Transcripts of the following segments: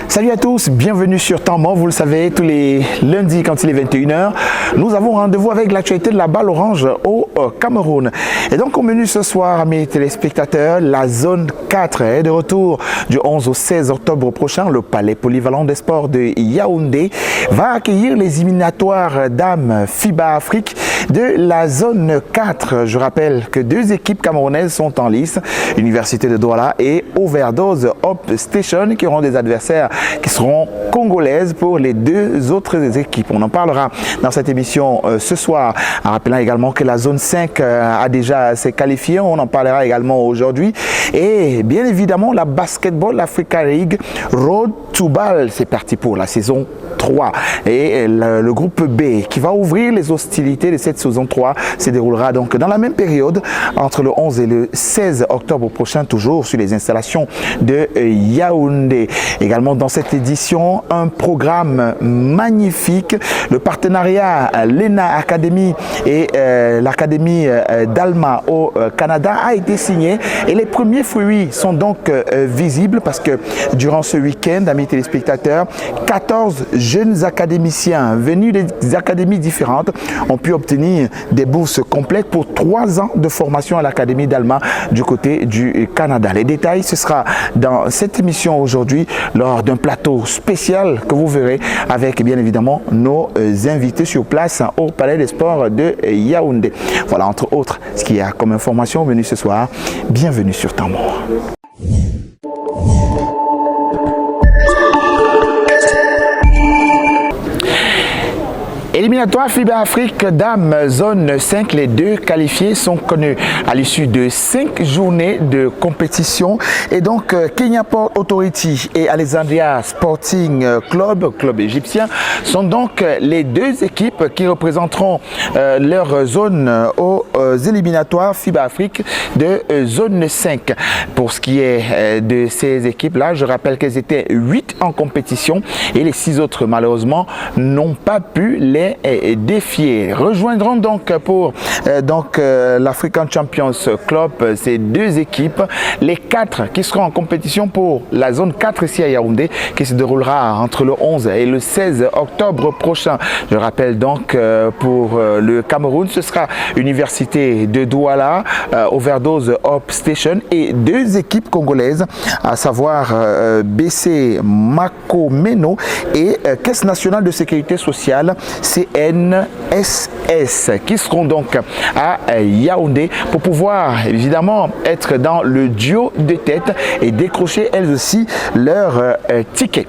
Salut à tous, bienvenue sur Temps Mort. Vous le savez, tous les lundis quand il est 21h, nous avons rendez-vous avec l'actualité de la balle orange au Cameroun. Et donc au menu ce soir, mes téléspectateurs, la zone 4 est de retour du 11 au 16 octobre prochain. Le palais polyvalent des sports de Yaoundé va accueillir les éliminatoires dames FIBA Afrique de la zone 4. Je rappelle que deux équipes camerounaises sont en lice, Université de Douala et Overdose Hope Station, qui auront des adversaires qui seront congolaises pour les deux autres équipes. On en parlera dans cette émission ce soir, en rappelant également que la zone 5 a déjà s'est qualifiée. On en parlera également aujourd'hui. Et bien évidemment, la Basketball Africa League Road to Ball, c'est parti pour la saison 3. Et le groupe B qui va ouvrir les hostilités de cette saison 3 se déroulera donc dans la même période entre le 11 et le 16 octobre prochain, toujours sur les installations de Yaoundé. Également dans cette édition, un programme magnifique. Le partenariat l'ENA Academy et l'Académie d'Alma au Canada a été signé et les premiers fruits sont donc visibles parce que durant ce week-end, amis téléspectateurs, 14 jeunes académiciens venus des académies différentes ont pu obtenir des bourses complètes pour 3 ans de formation à l'Académie d'Alma du côté du Canada. Les détails, ce sera dans cette émission aujourd'hui lors d'un plateau spécial que vous verrez avec bien évidemment nos invités sur place au Palais des Sports de Yaoundé. Voilà entre autres ce qu'il y a comme information au menu ce soir. Bienvenue sur Temps Mort. Éliminatoire FIBA Afrique Dames zone 5, les deux qualifiés sont connus à l'issue de 5 journées de compétition. Et donc Kenya Port Authority et Alexandria Sporting Club égyptien, sont donc les deux équipes qui représenteront leur zone aux éliminatoires FIBA Afrique de zone 5. Pour ce qui est de ces équipes-là, je rappelle qu'elles étaient 8 en compétition et les 6 autres malheureusement n'ont pas pu les défier. Rejoindront donc pour l'African Champions Club ces deux équipes, les 4 qui seront en compétition pour la zone 4 ici à Yaoundé, qui se déroulera entre le 11 et le 16 octobre prochain. Je rappelle donc pour le Cameroun, ce sera Université de Douala, Overdose Hope Station et 2 équipes congolaises, à savoir BC Makomeno et Caisse nationale de sécurité sociale CNSS, qui seront donc à Yaoundé pour pouvoir évidemment être dans le duo de tête et décrocher elles aussi leur ticket.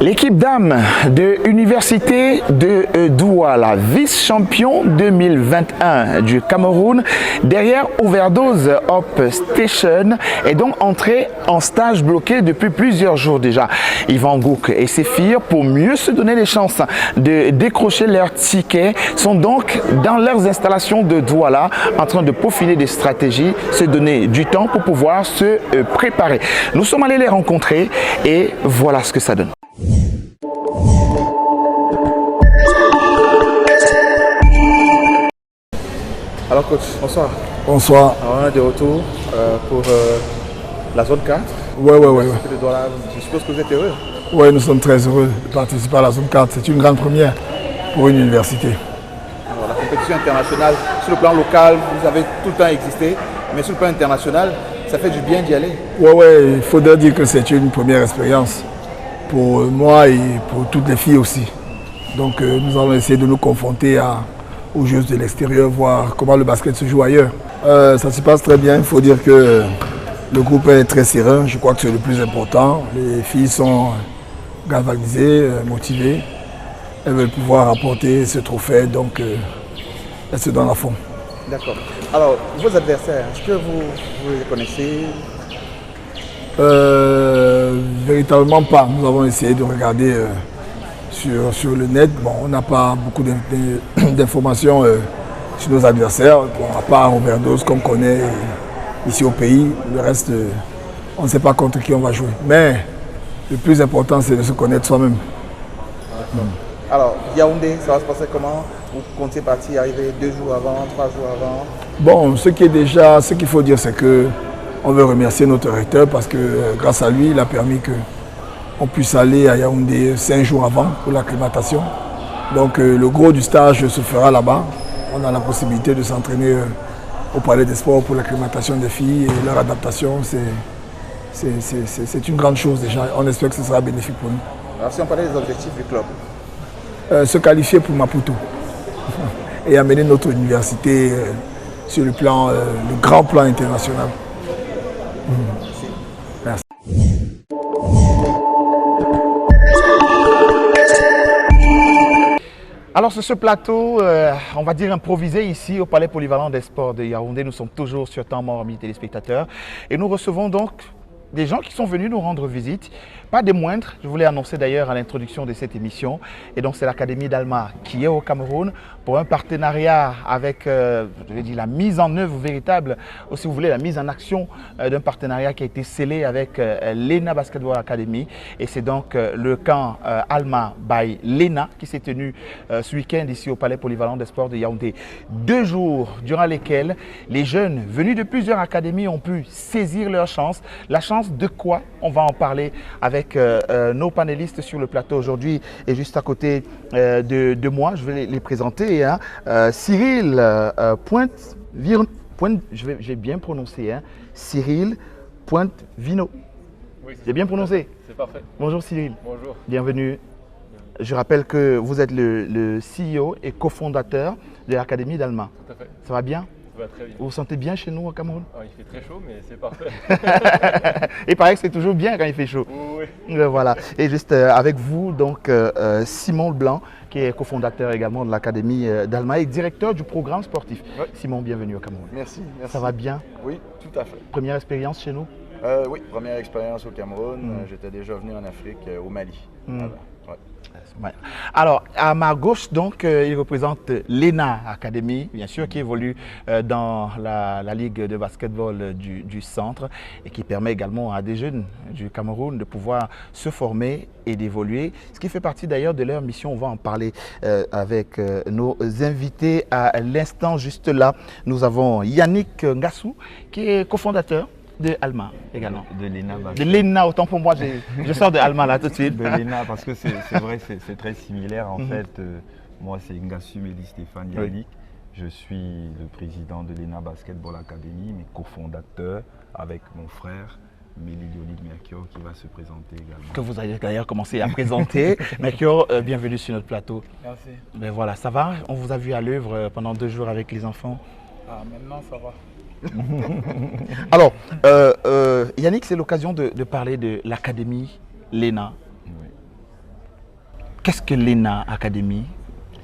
L'équipe dame de l'Université de Douala, vice-champion 2021 du Cameroun, derrière Overdose Hope Station, est donc entrée en stage bloqué depuis plusieurs jours déjà. Yvan Gouk et ses filles, pour mieux se donner les chances de décrocher leur ticket, sont donc dans leurs installations de Douala en train de peaufiner des stratégies, se donner du temps pour pouvoir se préparer. Nous sommes allés les rencontrer et voilà ce que ça donne. Alors coach, bonsoir. Bonsoir. Alors, on est de retour pour la zone 4. Ouais. Je suppose que vous êtes heureux. Oui, nous sommes très heureux de participer à la zone 4. C'est une grande première pour une université. Alors, la compétition internationale, sur le plan local, vous avez tout le temps existé, mais sur le plan international, ça fait du bien d'y aller. Oui, il faudrait dire que c'est une première expérience pour moi et pour toutes les filles aussi. Donc nous allons essayer de nous confronter aux Jeux de l'extérieur, voir comment le basket se joue ailleurs. Ça se passe très bien, il faut dire que le groupe est très serein, je crois que c'est le plus important. Les filles sont galvanisées, motivées, elles veulent pouvoir apporter ce trophée, donc elles se donnent à fond. D'accord. Alors, vos adversaires, est-ce que vous les connaissez? Véritablement pas, nous avons essayé de regarder sur le net. Bon, on n'a pas beaucoup d'informations sur nos adversaires, à part Overdose qu'on connaît ici au pays. Le reste, on ne sait pas contre qui on va jouer. Mais le plus important, c'est de se connaître soi-même. Alors, Yaoundé, ça va se passer comment? Vous comptez partir, arriver 2 jours avant, 3 jours avant? Bon, ce qu'il faut dire, c'est que on veut remercier notre recteur parce que grâce à lui, il a permis qu'on puisse aller à Yaoundé 5 jours avant pour l'acclimatation. Donc le gros du stage se fera là-bas. On a la possibilité de s'entraîner au Palais des Sports pour l'acclimatation des filles et leur adaptation. C'est une grande chose déjà. On espère que ce sera bénéfique pour nous. Alors si on parlait des objectifs du club? Se qualifier pour Maputo et amener notre université sur le grand plan international. Merci. Alors sur ce plateau, on va dire improvisé ici au Palais Polyvalent des Sports de Yaoundé, nous sommes toujours sur temps mort, amis téléspectateurs, et nous recevons donc des gens qui sont venus nous rendre visite, pas des moindres, je voulais annoncer d'ailleurs à l'introduction de cette émission, et donc c'est l'Académie d'Alma qui est au Cameroun pour un partenariat avec, je vais dire, la mise en œuvre véritable, ou si vous voulez, la mise en action d'un partenariat qui a été scellé avec l'ENA Basketball Academy, et c'est donc le camp Alma by l'ENA qui s'est tenu ce week-end ici au Palais Polyvalent des Sports de Yaoundé. 2 jours durant lesquels les jeunes venus de plusieurs académies ont pu saisir leur chance. La chance de quoi? On va en parler avec nos panélistes sur le plateau aujourd'hui et juste à côté de moi. Je vais les présenter. Hein. Cyril je vais bien prononcer. Hein. Cyril Pointe-Vino. Oui, j'ai bien prononcé? C'est parfait. Bonjour Cyril. Bonjour. Bienvenue. Je rappelle que vous êtes le CEO et cofondateur de l'Académie d'Alma. Tout à fait. Ça va bien? Ça va très bien. Vous vous sentez bien chez nous au Cameroun? Il fait très chaud, mais c'est parfait. Il paraît que c'est toujours bien quand il fait chaud. Oui. Voilà. Et juste avec vous, donc Simon Leblanc, qui est cofondateur également de l'Académie d'Alma et directeur du programme sportif. Oui. Simon, bienvenue au Cameroun. Merci. Ça va bien? Oui, tout à fait. Première expérience chez nous? Oui, première expérience au Cameroun. J'étais déjà venu en Afrique, au Mali. Voilà. Ouais. Ouais. Alors, à ma gauche, donc, il représente l'ENA Academy, bien sûr, qui évolue dans la ligue de basketball du centre et qui permet également à des jeunes du Cameroun de pouvoir se former et d'évoluer, ce qui fait partie d'ailleurs de leur mission. On va en parler avec nos invités à l'instant. Juste là, nous avons Yannick Ngassou, qui est cofondateur de Alma également. De l'ENA. De l'ENA, autant pour moi, je sors de Alma là tout de suite. De l'ENA, parce que c'est vrai, c'est très similaire. En fait, moi, c'est Ngassou Mélie Stéphane Yannick. Je suis le président de l'ENA Basketball Academy, mais cofondateur avec mon frère, Mélie Leonid Mercure, qui va se présenter également. Que vous avez d'ailleurs commencé à présenter. Mercure, bienvenue sur notre plateau. Merci. Ben voilà, ça va? On vous a vu à l'œuvre pendant 2 jours avec les enfants. Ah, maintenant ça va. Alors, Yannick, c'est l'occasion de parler de l'Académie l'ENA. Oui. Qu'est-ce que l'ENA Academy,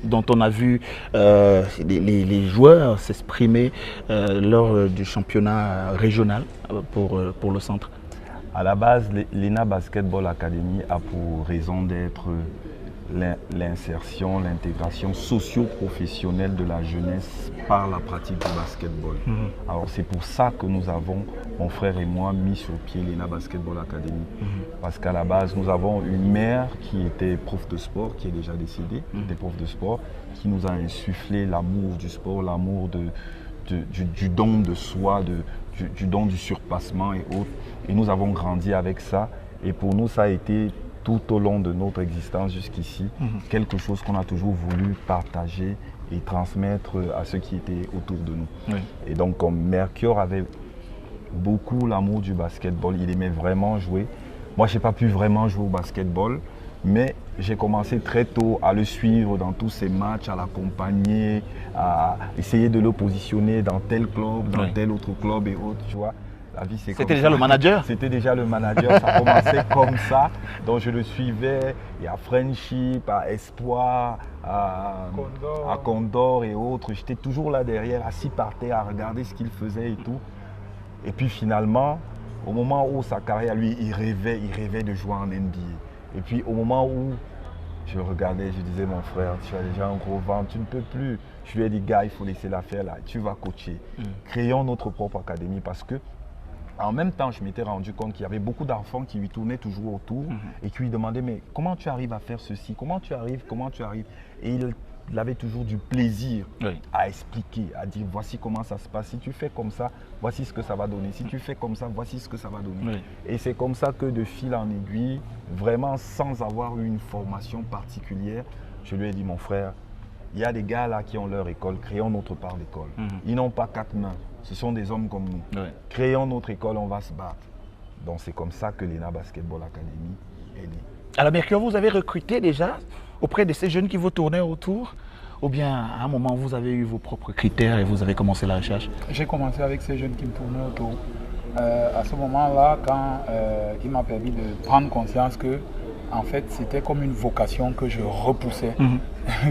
dont on a vu les joueurs s'exprimer lors du championnat régional pour le centre? À la base, l'ENA Basketball Academy a pour raison d'être l'insertion, l'intégration socio-professionnelle de la jeunesse par la pratique du basketball. Alors c'est pour ça que nous avons, mon frère et moi, mis sur pied l'ENA Basketball Academy. Parce qu'à la base, nous avons une mère qui était prof de sport, qui est déjà décédée, était prof de sport, qui nous a insufflé l'amour du sport, l'amour du don de soi, du don du surpassement et autres. Et nous avons grandi avec ça. Et pour nous, ça a été tout au long de notre existence jusqu'ici, quelque chose qu'on a toujours voulu partager et transmettre à ceux qui étaient autour de nous. Oui. Et donc, comme Mercure avait beaucoup l'amour du basketball, il aimait vraiment jouer. Moi, je n'ai pas pu vraiment jouer au basketball, mais j'ai commencé très tôt à le suivre dans tous ses matchs, à l'accompagner, à essayer de le positionner dans tel club, dans tel autre club et autres, tu vois. C'était déjà le manager? C'était déjà le manager, ça commençait comme ça. Donc je le suivais, il y a Friendship, à Espoir, à Condor et autres. J'étais toujours là derrière, assis par terre, à regarder ce qu'il faisait et tout. Et puis finalement, au moment où sa carrière, lui, il rêvait de jouer en NBA. Et puis au moment où je regardais, je disais, mon frère, tu as déjà un gros ventre, tu ne peux plus. Je lui ai dit, gars, il faut laisser l'affaire là, tu vas coacher. Créons notre propre académie parce que En même temps, je m'étais rendu compte qu'il y avait beaucoup d'enfants qui lui tournaient toujours autour et qui lui demandaient mais comment tu arrives à faire ceci, comment tu arrives. Et il avait toujours du plaisir à expliquer, à dire voici comment ça se passe. Si tu fais comme ça, voici ce que ça va donner. Si tu fais comme ça, voici ce que ça va donner. Et c'est comme ça que de fil en aiguille, vraiment sans avoir eu une formation particulière, je lui ai dit mon frère, il y a des gars là qui ont leur école, créons notre part d'école. Ils n'ont pas 4 mains, ce sont des hommes comme nous. Créons notre école, on va se battre. Donc c'est comme ça que l'ENA Basketball Academy est née. Alors Mercure, vous avez recruté déjà auprès de ces jeunes qui vous tournaient autour? Ou bien à un moment vous avez eu vos propres critères et vous avez commencé la recherche? J'ai commencé avec ces jeunes qui me tournaient autour. À ce moment-là, quand il m'a permis de prendre conscience que en fait, c'était comme une vocation que je repoussais,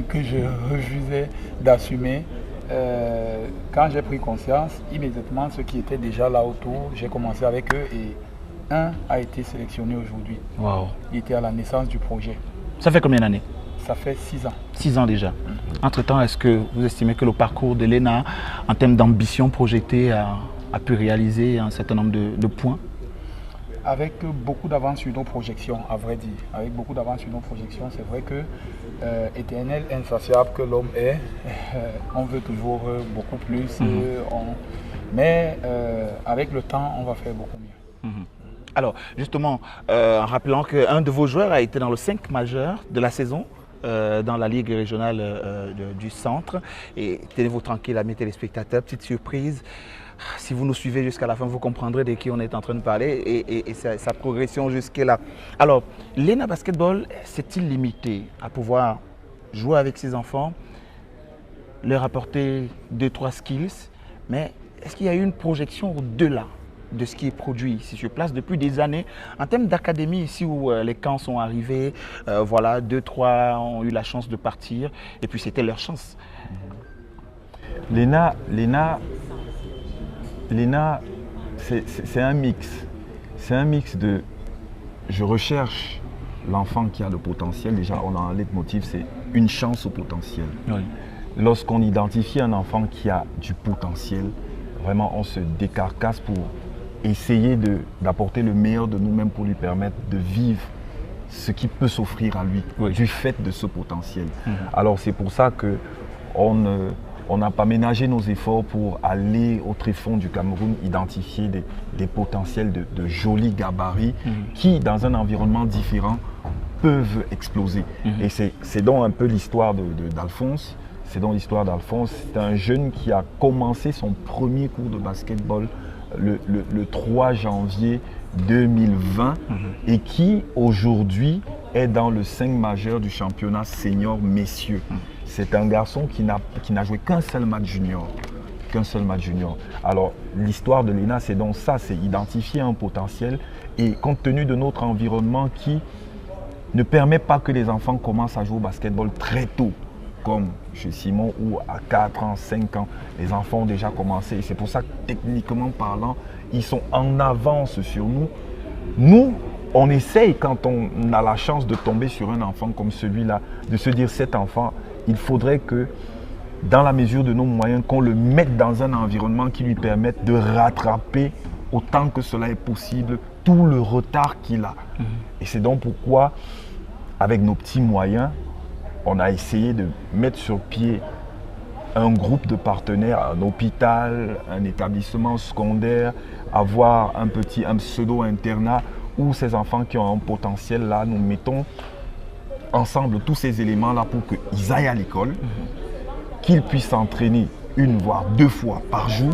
que je refusais d'assumer. Quand j'ai pris conscience, immédiatement, ceux qui étaient déjà là autour, j'ai commencé avec eux et un a été sélectionné aujourd'hui. Wow. Il était à la naissance du projet. Ça fait combien d'années? Ça fait 6 ans. 6 ans déjà. Entre-temps, est-ce que vous estimez que le parcours de l'ENA, en termes d'ambition projetée, a pu réaliser un certain nombre de points? Avec beaucoup d'avance sur nos projections, à vrai dire. Avec beaucoup d'avance sur nos projections, c'est vrai que éternel, insatiable que l'homme est, on veut toujours beaucoup plus. Mais avec le temps, on va faire beaucoup mieux. Alors, justement, en rappelant qu'un de vos joueurs a été dans le 5 majeur de la saison, dans la Ligue régionale du centre. Et tenez-vous tranquille, amis téléspectateurs, petite surprise. Si vous nous suivez jusqu'à la fin, vous comprendrez de qui on est en train de parler et sa progression jusque-là. Alors, l'ENA Basketball s'est-il limité à pouvoir jouer avec ses enfants, leur apporter 2-3 skills, mais est-ce qu'il y a eu une projection au-delà de ce qui est produit ici sur place depuis des années en termes d'académie ici où les camps sont arrivés, voilà, 2-3 ont eu la chance de partir et puis c'était leur chance. L'ENA, c'est un mix. C'est un mix de je recherche l'enfant qui a le potentiel. Déjà, on a un leitmotiv, c'est une chance au potentiel. Lorsqu'on identifie un enfant qui a du potentiel, vraiment on se décarcasse pour essayer d'apporter le meilleur de nous-mêmes pour lui permettre de vivre ce qui peut s'offrir à lui du fait de ce potentiel. Alors c'est pour ça qu'on n'a pas ménagé nos efforts pour aller au tréfonds du Cameroun, identifier des potentiels de jolis gabarits qui, dans un environnement différent, peuvent exploser. Et c'est donc un peu l'histoire d'Alphonse. C'est donc l'histoire d'Alphonse. C'est un jeune qui a commencé son premier cours de basketball le 3 janvier 2020 et qui aujourd'hui est dans le 5 majeur du championnat senior messieurs. C'est un garçon qui n'a joué qu'un seul match junior. Alors l'histoire de l'ENA, c'est donc ça, c'est identifier un potentiel et compte tenu de notre environnement qui ne permet pas que les enfants commencent à jouer au basketball très tôt, comme chez Simon où à 4 ans, 5 ans, les enfants ont déjà commencé. Et c'est pour ça que techniquement parlant, ils sont en avance sur nous. Nous, on essaye quand on a la chance de tomber sur un enfant comme celui-là, de se dire cet enfant, il faudrait que dans la mesure de nos moyens, qu'on le mette dans un environnement qui lui permette de rattraper autant que cela est possible tout le retard qu'il a. Et c'est donc pourquoi, avec nos petits moyens, on a essayé de mettre sur pied un groupe de partenaires, un hôpital, un établissement secondaire, avoir un pseudo-internat où ces enfants qui ont un potentiel là, nous mettons ensemble tous ces éléments là pour qu'ils aillent à l'école, qu'ils puissent s'entraîner 1 voire 2 fois par jour,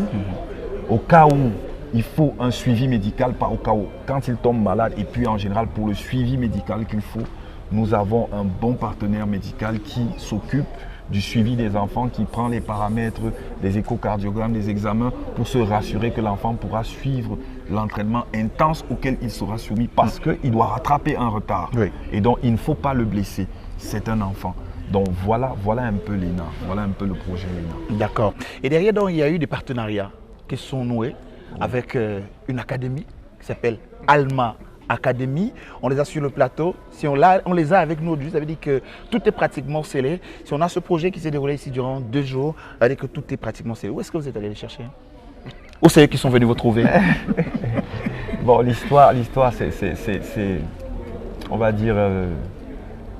au cas où il faut un suivi médical, pas au cas où quand ils tombent malades, et puis en général pour le suivi médical qu'il faut, nous avons un bon partenaire médical qui s'occupe du suivi des enfants, qui prend les paramètres, des échocardiogrammes, des examens pour se rassurer que l'enfant pourra suivre l'entraînement intense auquel il sera soumis parce qu'il doit rattraper un retard. Et donc il ne faut pas le blesser. C'est un enfant. Donc voilà un peu l'ENA, voilà un peu le projet l'ENA. D'accord. Et derrière, donc, il y a eu des partenariats qui sont noués avec une académie qui s'appelle Alma Academy. On les a sur le plateau. Si on les a avec nous aujourd'hui, ça veut dire que tout est pratiquement scellé. Si on a ce projet qui s'est déroulé ici durant 2 jours, ça veut dire que tout est pratiquement scellé. Où est-ce que vous êtes allé les chercher? Ou c'est eux qui sont venus vous trouver? Bon, l'histoire, c'est, on va dire,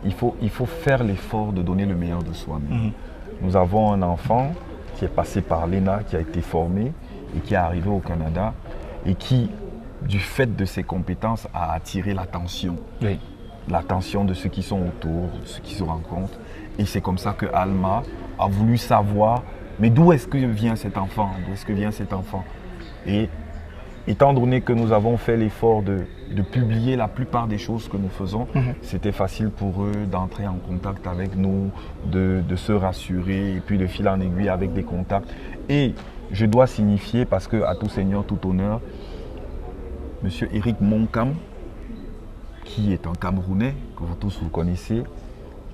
il faut faire l'effort de donner le meilleur de soi-même. Nous avons un enfant qui est passé par l'ENA, qui a été formé et qui est arrivé au Canada et qui, du fait de ses compétences, a attiré l'attention. Oui. L'attention de ceux qui sont autour, de ceux qui se rencontrent. Et c'est comme ça que Alma a voulu savoir, mais d'où est-ce que vient cet enfant? D'où est-ce que vient cet enfant? Et étant donné que nous avons fait l'effort de publier la plupart des choses que nous faisons, c'était facile pour eux d'entrer en contact avec nous, de se rassurer et puis de fil en aiguille avec des contacts. Et je dois signifier, parce que à tout seigneur, tout honneur, M. Éric Moncam, qui est un Camerounais, que vous tous vous connaissez,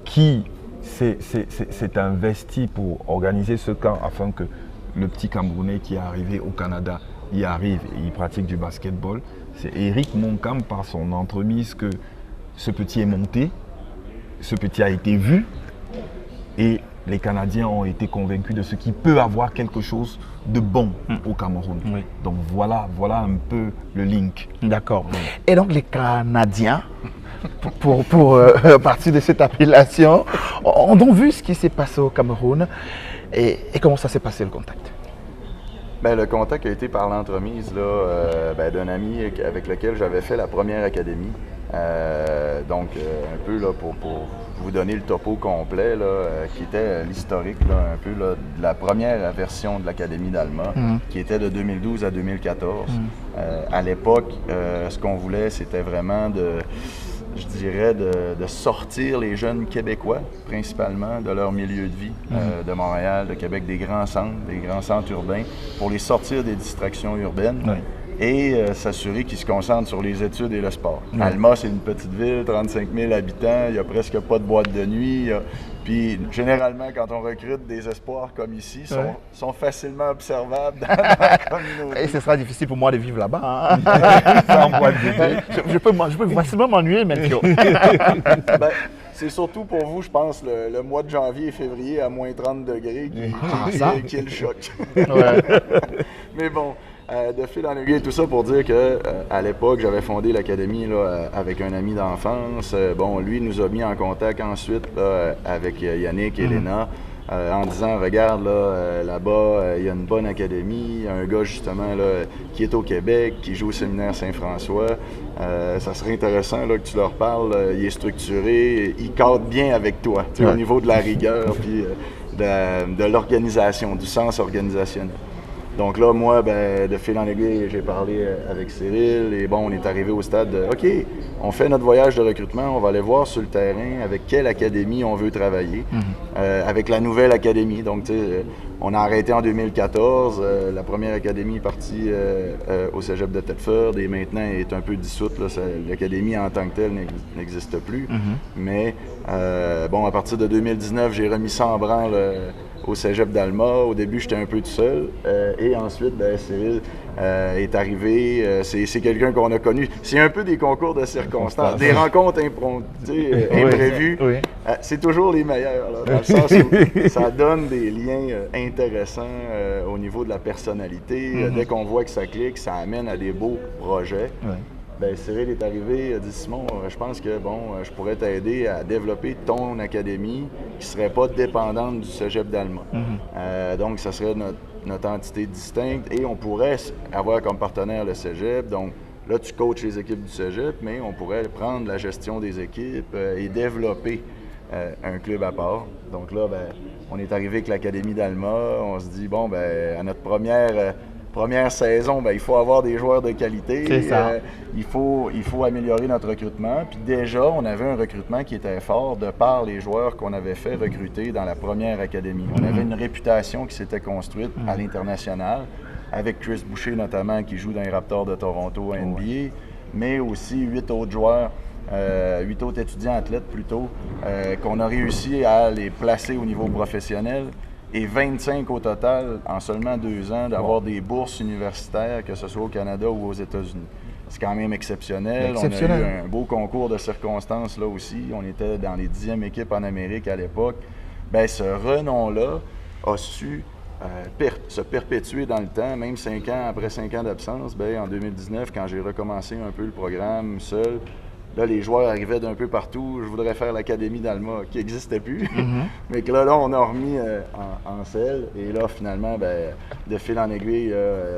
qui s'est investi pour organiser ce camp afin que le petit Camerounais qui est arrivé au Canada y arrive et y pratique du basketball. C'est Éric Moncam, par son entremise, que ce petit est monté, ce petit a été vu et les Canadiens ont été convaincus de ce qui peut avoir quelque chose de bon au Cameroun. Oui. Donc voilà un peu le link. D'accord. Et donc les Canadiens, pour partir de cette appellation, ont donc vu ce qui s'est passé au Cameroun et comment ça s'est passé le contact? Ben, le contact a été par l'entremise d'un ami avec lequel j'avais fait la première académie. Donc, un peu là, pour vous donner le topo complet, là, qui était l'historique, un peu là, de la première version de l'Académie d'Alma, qui était de 2012 à 2014. À l'époque, ce qu'on voulait, c'était vraiment de sortir les jeunes Québécois, principalement, de leur milieu de vie, de Montréal, de Québec, des grands centres urbains, pour les sortir des distractions urbaines. Oui. Et s'assurer qu'ils se concentrent sur les études et le sport. Alma, c'est une petite ville, 35 000 habitants, il n'y a presque pas de boîte de nuit. Puis généralement, quand on recrute des espoirs comme ici, sont facilement observables dans la communauté. Et ce sera difficile pour moi de vivre là-bas. Sans boîte de nuit. Je peux facilement m'ennuyer, Melchior. C'est surtout pour vous, je pense, le mois de janvier et février à moins 30 degrés qui est le choc. Mais bon, de fil en aiguille, tout ça pour dire que à l'époque, j'avais fondé l'académie avec un ami d'enfance. Bon, lui nous a mis en contact ensuite là, avec Yannick et Léna en disant, regarde, là-bas, il y a une bonne académie, un gars justement là, qui est au Québec, qui joue au séminaire Saint-François. Ça serait intéressant là, que tu leur parles. Il est structuré, il cadre bien avec toi, au niveau de la rigueur puis de l'organisation, du sens organisationnel. Donc là, moi, de fil en aiguille, j'ai parlé avec Cyril et bon, on est arrivé au stade de OK, on fait notre voyage de recrutement, on va aller voir sur le terrain avec quelle académie on veut travailler, avec la nouvelle académie. Donc, tu sais, on a arrêté en 2014, la première académie est partie au cégep de Thetford et maintenant est un peu dissoute. L'académie en tant que telle n'existe plus. Mais bon, à partir de 2019, j'ai remis ça en branle au cégep d'Alma. Au début, j'étais un peu tout seul. Et ensuite, Cyril est arrivé. C'est quelqu'un qu'on a connu. C'est un peu des concours de circonstances, des rencontres imprévues. Oui. C'est toujours les meilleurs, là, dans le sens où ça donne des liens intéressants au niveau de la personnalité. Dès qu'on voit que ça clique, ça amène à des beaux projets. Cyril est arrivé, il a dit « Simon, je pense que je pourrais t'aider à développer ton académie qui ne serait pas dépendante du cégep d'Alma. Donc, ça serait notre entité distincte et on pourrait avoir comme partenaire le cégep. Donc, là, tu coaches les équipes du cégep, mais on pourrait prendre la gestion des équipes et développer un club à part. Donc là, on est arrivé avec l'Académie d'Alma. On se dit, à notre première saison, il faut avoir des joueurs de qualité. C'est ça. Il faut améliorer notre recrutement. Puis déjà, on avait un recrutement qui était fort de par les joueurs qu'on avait fait recruter dans la première académie. On avait une réputation qui s'était construite à l'international, avec Chris Boucher notamment, qui joue dans les Raptors de Toronto à NBA, mais aussi 8 autres joueurs, 8 autres étudiants athlètes plutôt, qu'on a réussi à les placer au niveau professionnel. Et 25 au total, en seulement 2 ans, d'avoir des bourses universitaires, que ce soit au Canada ou aux États-Unis. C'est quand même exceptionnel. On a eu un beau concours de circonstances là aussi. On était dans les 10e équipes en Amérique à l'époque. Ce renom-là a su se perpétuer dans le temps, même 5 ans après 5 ans d'absence. Ben, en 2019, quand j'ai recommencé un peu le programme seul, là, les joueurs arrivaient d'un peu partout. Je voudrais faire l'Académie d'Alma, qui n'existait plus. Mais que là, on a remis en selle. Et là, finalement, ben, de fil en aiguille,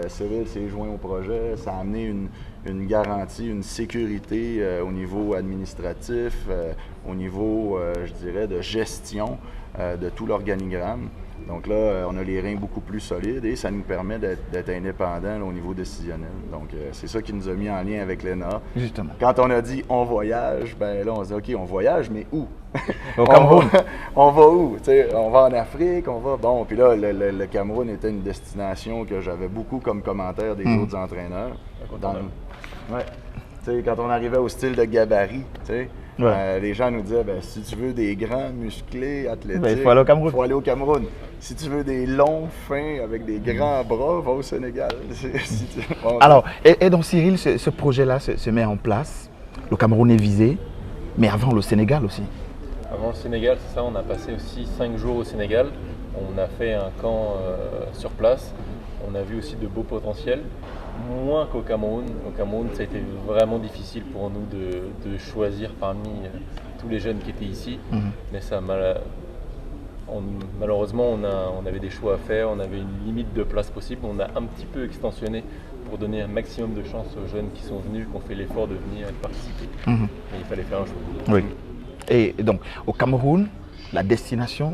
Cyril s'est joint au projet. Ça a amené une garantie, une sécurité au niveau administratif, au niveau, je dirais, de gestion de tout l'organigramme. Donc là, on a les reins beaucoup plus solides et ça nous permet d'être indépendants au niveau décisionnel. Donc, c'est ça qui nous a mis en lien avec l'ENA. Justement. Quand on a dit « on voyage », ben là, on se dit « OK, on voyage, mais où? » Au Cameroun. On va où? T'sais, on va en Afrique, on va... Bon, puis là, le Cameroun était une destination que j'avais beaucoup comme commentaire des autres entraîneurs. Ouais. T'sais, quand on arrivait au style de gabarit, les gens nous disaient, ben, si tu veux des grands, musclés, athlétiques, il faut aller au Cameroun. faut aller au Cameroun. Si tu veux des longs, fins, avec des grands bras, va au Sénégal. Alors, et donc Cyril, ce projet-là se met en place. Le Cameroun est visé, mais avant le Sénégal aussi. Avant le Sénégal, c'est ça, on a passé aussi 5 jours au Sénégal. On a fait un camp sur place. On a vu aussi de beaux potentiels. Moins qu'au Cameroun. Au Cameroun, ça a été vraiment difficile pour nous de choisir parmi tous les jeunes qui étaient ici. Mais ça, malheureusement, on avait des choix à faire, on avait une limite de place possible. On a un petit peu extensionné pour donner un maximum de chance aux jeunes qui sont venus, qui ont fait l'effort de venir et de participer. Mais il fallait faire un choix. Oui. Et donc, au Cameroun, la destination,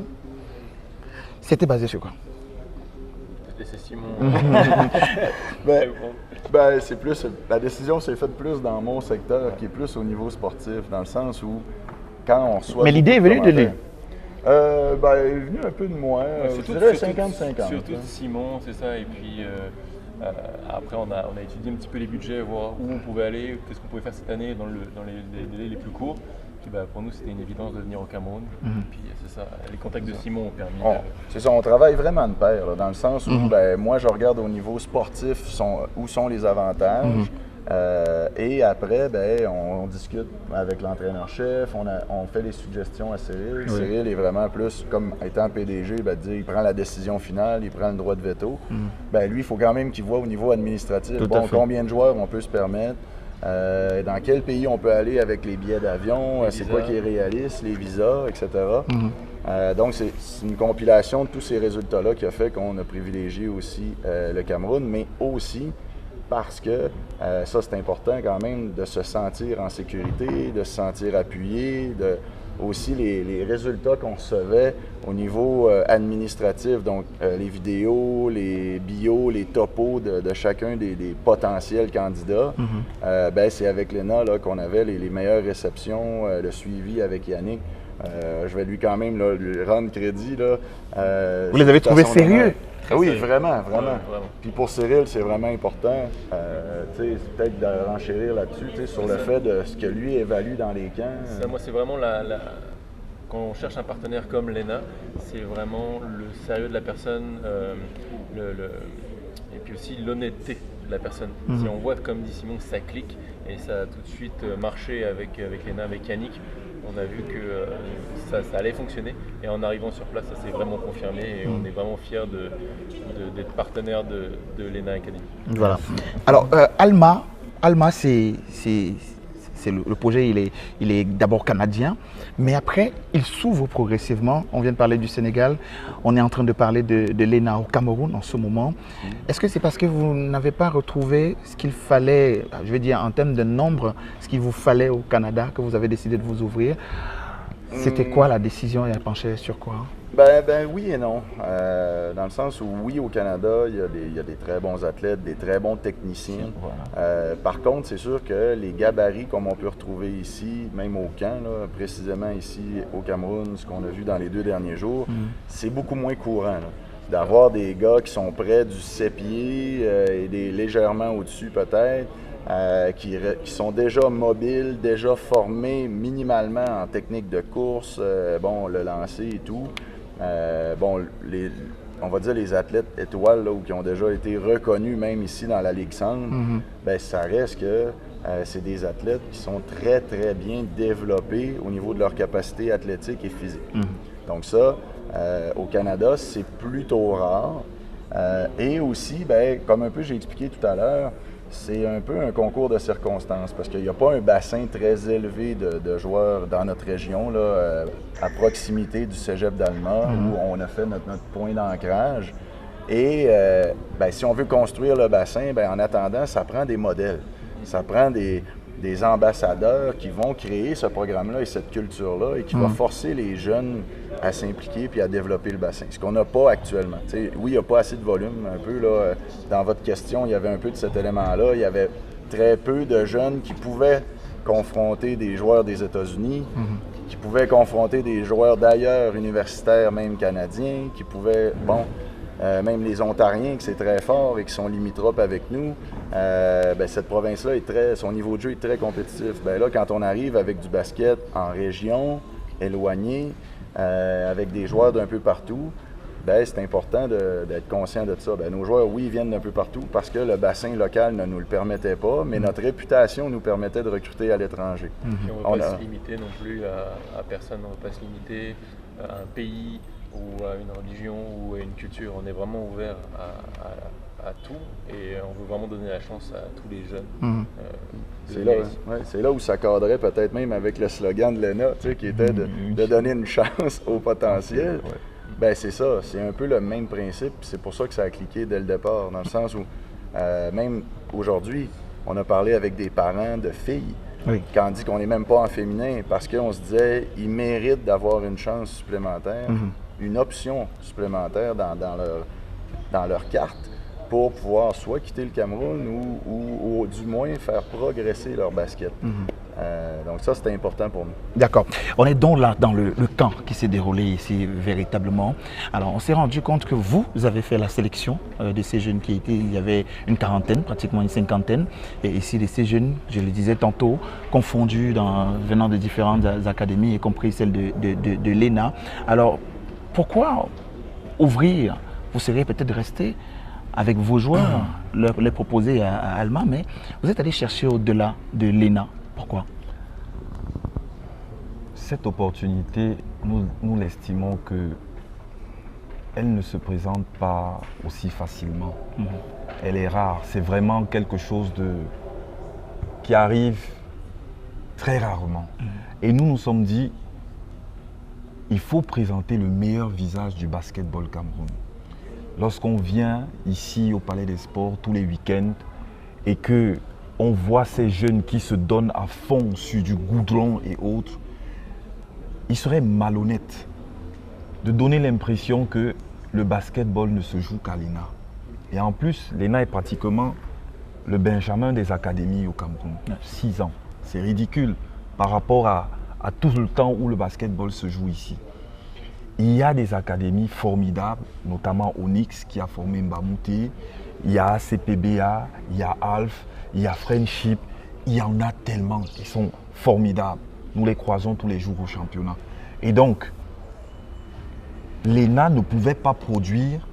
c'était basé sur quoi? C'est Simon. C'est plus, la décision s'est faite plus dans mon secteur, qui est plus au niveau sportif, dans le sens où quand on reçoit... Mais l'idée est venue de lui? Elle est venue un peu de moi, je dirais 50-50. Surtout Simon, c'est ça. Et puis après, on a étudié un petit peu les budgets, voir où on pouvait aller, qu'est-ce qu'on pouvait faire cette année dans les délais les plus courts. Puis, pour nous, c'était une évidence de venir au Cameroun. Puis c'est ça, les contacts de Simon ont permis. C'est ça, on travaille vraiment de pair, là, dans le sens où moi, je regarde au niveau sportif où sont les avantages. Et après, on discute avec l'entraîneur-chef, on fait des suggestions à Cyril. Oui. Cyril est vraiment plus, comme étant PDG, il prend la décision finale, il prend le droit de veto. Lui, il faut quand même qu'il voit au niveau administratif combien de joueurs on peut se permettre. Dans quel pays on peut aller avec les billets d'avion, c'est quoi qui est réaliste, les visas, etc. Donc, c'est une compilation de tous ces résultats-là qui a fait qu'on a privilégié aussi le Cameroun, mais aussi parce que ça, c'est important quand même de se sentir en sécurité, de se sentir appuyé, aussi les résultats qu'on recevait au niveau administratif, donc les vidéos, les bios, les topos de chacun des potentiels candidats. C'est avec l'ENA qu'on avait les meilleures réceptions, le suivi avec Yannick. Je vais lui quand même lui rendre crédit. Vous les avez trouvés sérieux? Oui, vraiment. Puis pour Cyril, c'est vraiment important, c'est peut-être de renchérir là-dessus, sur le fait de ce que lui évalue dans les camps. Ça, moi, c'est vraiment quand on cherche un partenaire comme l'ENA, c'est vraiment le sérieux de la personne, et puis aussi l'honnêteté de la personne. Si on voit, comme dit Simon, que ça clique, et ça a tout de suite marché avec l'ENA, avec Yannick, on a vu que ça allait fonctionner, et en arrivant sur place, ça s'est vraiment confirmé, et on est vraiment fiers d'être partenaire de l'ENA Academy. Voilà. Alors, Alma, c'est le projet, il est d'abord canadien, mais après, il s'ouvre progressivement. On vient de parler du Sénégal, on est en train de parler de l'ENA au Cameroun en ce moment. Est-ce que c'est parce que vous n'avez pas retrouvé ce qu'il fallait, je veux dire en termes de nombre, ce qu'il vous fallait au Canada, que vous avez décidé de vous ouvrir? C'était quoi la décision? Elle penchait sur quoi? Oui et non. Dans le sens où oui, au Canada, il y a des très bons athlètes, des très bons techniciens. Voilà. Par contre, c'est sûr que les gabarits, comme on peut retrouver ici, même au camp, précisément ici au Cameroun, ce qu'on a vu dans les 2 derniers jours, c'est beaucoup moins courant. D'avoir des gars qui sont près du 7 pieds et légèrement au-dessus peut-être, qui sont déjà mobiles, déjà formés minimalement en technique de course, le lancer et tout. On va dire les athlètes étoiles ou qui ont déjà été reconnus même ici dans la Ligue Centre, ça reste que c'est des athlètes qui sont très très bien développés au niveau de leur capacité athlétique et physique. Donc ça, au Canada, c'est plutôt rare. Et aussi, ben, comme un peu j'ai expliqué tout à l'heure, c'est un peu un concours de circonstances parce qu'il n'y a pas un bassin très élevé de joueurs dans notre région, là, à proximité du cégep d'Alma, où on a fait notre point d'ancrage. Et ben, si on veut construire le bassin, ben, en attendant, ça prend des modèles. Ça prend des ambassadeurs qui vont créer ce programme-là et cette culture-là et qui va forcer les jeunes à s'impliquer puis à développer le bassin. Ce qu'on n'a pas actuellement. T'sais, oui, il n'y a pas assez de volume. Un peu, là, dans votre question, il y avait un peu de cet élément-là. Il y avait très peu de jeunes qui pouvaient confronter des joueurs des États-Unis, qui pouvaient confronter des joueurs d'ailleurs, universitaires, même canadiens, qui pouvaient, même les Ontariens, que c'est très fort et qui sont limitrophes avec nous, ben, cette province-là, son niveau de jeu est très compétitif. Ben, là, quand on arrive avec du basket en région, éloigné, avec des joueurs d'un peu partout, ben, c'est important d'être conscient de ça. Ben, nos joueurs, oui, viennent d'un peu partout parce que le bassin local ne nous le permettait pas, mais notre réputation nous permettait de recruter à l'étranger. On ne va pas se limiter non plus à personne, on ne va pas se limiter à un pays ou à une religion ou à une culture. On est vraiment ouvert à tout et on veut vraiment donner la chance à tous les jeunes. C'est là où ça cadrait peut-être même avec le slogan de l'ENA, qui était de donner une chance au potentiel. Ben, c'est ça, c'est un peu le même principe, c'est pour ça que ça a cliqué dès le départ, dans le sens où même aujourd'hui, on a parlé avec des parents de filles quand on dit qu'on n'est même pas en féminin parce qu'on se disait ils méritent d'avoir une chance supplémentaire, une option supplémentaire dans leur carte pour pouvoir soit quitter le Cameroun ou du moins faire progresser leur basket. Donc ça, c'était important pour nous. D'accord. On est donc là dans le camp qui s'est déroulé ici véritablement. Alors, on s'est rendu compte que vous avez fait la sélection de ces jeunes qui étaient, il y avait une quarantaine, pratiquement une cinquantaine. Et ici, ces jeunes, je le disais tantôt, confondus venant de différentes académies, y compris celle de l'ENA. Alors, pourquoi ouvrir? Vous seriez peut-être resté avec vos joueurs, les proposer à Alma, mais vous êtes allé chercher au-delà de l'ENA. Pourquoi? Cette opportunité, nous l'estimons qu'elle ne se présente pas aussi facilement. Elle est rare. C'est vraiment quelque chose qui arrive très rarement. Et nous nous sommes dit, il faut présenter le meilleur visage du basketball Cameroun. Lorsqu'on vient ici au Palais des Sports tous les week-ends et qu'on voit ces jeunes qui se donnent à fond sur du goudron et autres, il serait malhonnête de donner l'impression que le basketball ne se joue qu'à l'ENA. Et en plus, l'ENA est pratiquement le benjamin des académies au Cameroun. 6 ans. C'est ridicule par rapport à tout le temps où le basketball se joue ici. Il y a des académies formidables, notamment Onyx qui a formé Mbamouté, il y a CPBA, il y a ALF, il y a Friendship, il y en a tellement qui sont formidables. Nous les croisons tous les jours au championnat. Et donc, l'ENA ne pouvait pas produire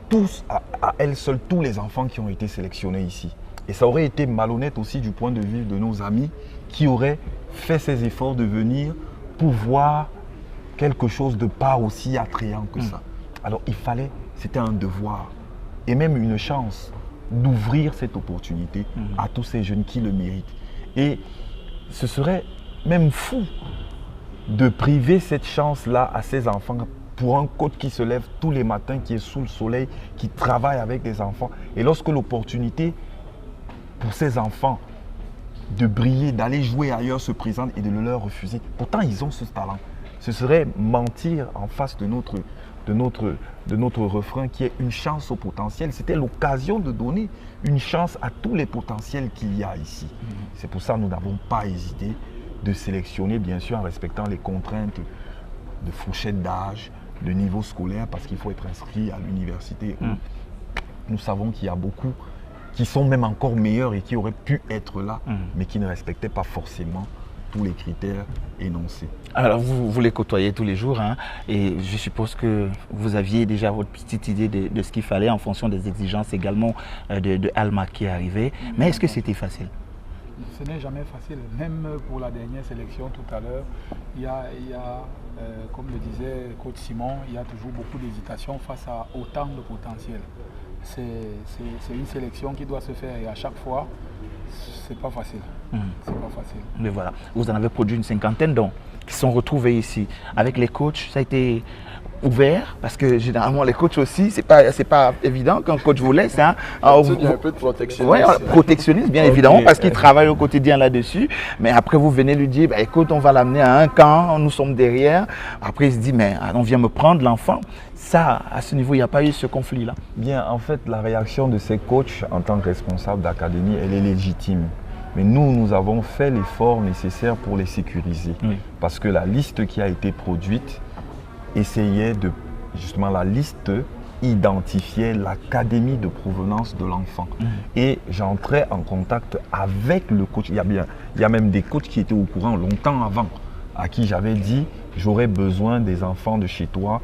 tous, à elle seule, tous les enfants qui ont été sélectionnés ici. Et ça aurait été malhonnête aussi du point de vue de nos amis qui auraient fait ces efforts de venir pour voir quelque chose de pas aussi attrayant que ça. Alors il fallait, c'était un devoir et même une chance d'ouvrir cette opportunité à tous ces jeunes qui le méritent. Et ce serait même fou de priver cette chance-là à ces enfants pour un coach qui se lève tous les matins, qui est sous le soleil, qui travaille avec des enfants. Et lorsque l'opportunité pour ces enfants de briller, d'aller jouer ailleurs se présente et de le leur refuser, pourtant ils ont ce talent. Ce serait mentir en face de notre refrain qui est une chance au potentiel. C'était l'occasion de donner une chance à tous les potentiels qu'il y a ici. C'est pour ça que nous n'avons pas hésité de sélectionner, bien sûr, en respectant les contraintes de fourchette d'âge, de niveau scolaire, parce qu'il faut être inscrit à l'université. Nous savons qu'il y a beaucoup qui sont même encore meilleurs et qui auraient pu être là, mais qui ne respectaient pas forcément tous les critères énoncés. Alors vous les côtoyez tous les jours, hein, et je suppose que vous aviez déjà votre petite idée de ce qu'il fallait en fonction des exigences également de Alma qui est arrivé. Mais est-ce que c'était facile? Ce n'est jamais facile. Même pour la dernière sélection tout à l'heure, il y a comme le disait coach Simon, il y a toujours beaucoup d'hésitation face à autant de potentiel. c'est une sélection qui doit se faire et à chaque fois, c'est pas facile. C'est pas facile. Mais voilà, vous en avez produit une cinquantaine donc, qui sont retrouvés ici. Avec les coachs, ça a été ouvert parce que généralement les coachs aussi, c'est pas évident qu'un coach vous laisse. Hein. Il y a un peu de protectionnisme. Oui, protectionnisme bien évidemment parce qu'il travaille au quotidien là-dessus. Mais après vous venez lui dire, bah, écoute, on va l'amener à un camp, nous sommes derrière. Après il se dit, mais on vient me prendre l'enfant. Ça, à ce niveau, il n'y a pas eu ce conflit-là. Bien, en fait, la réaction de ces coachs en tant que responsable d'académie, elle est légitime. Mais nous avons fait l'effort nécessaire pour les sécuriser. Oui. Parce que la liste qui a été produite essayait de, justement, la liste identifiait l'académie de provenance de l'enfant. Et j'entrais en contact avec le coach. Il y a même des coachs qui étaient au courant longtemps avant, à qui j'avais dit, j'aurais besoin des enfants de chez toi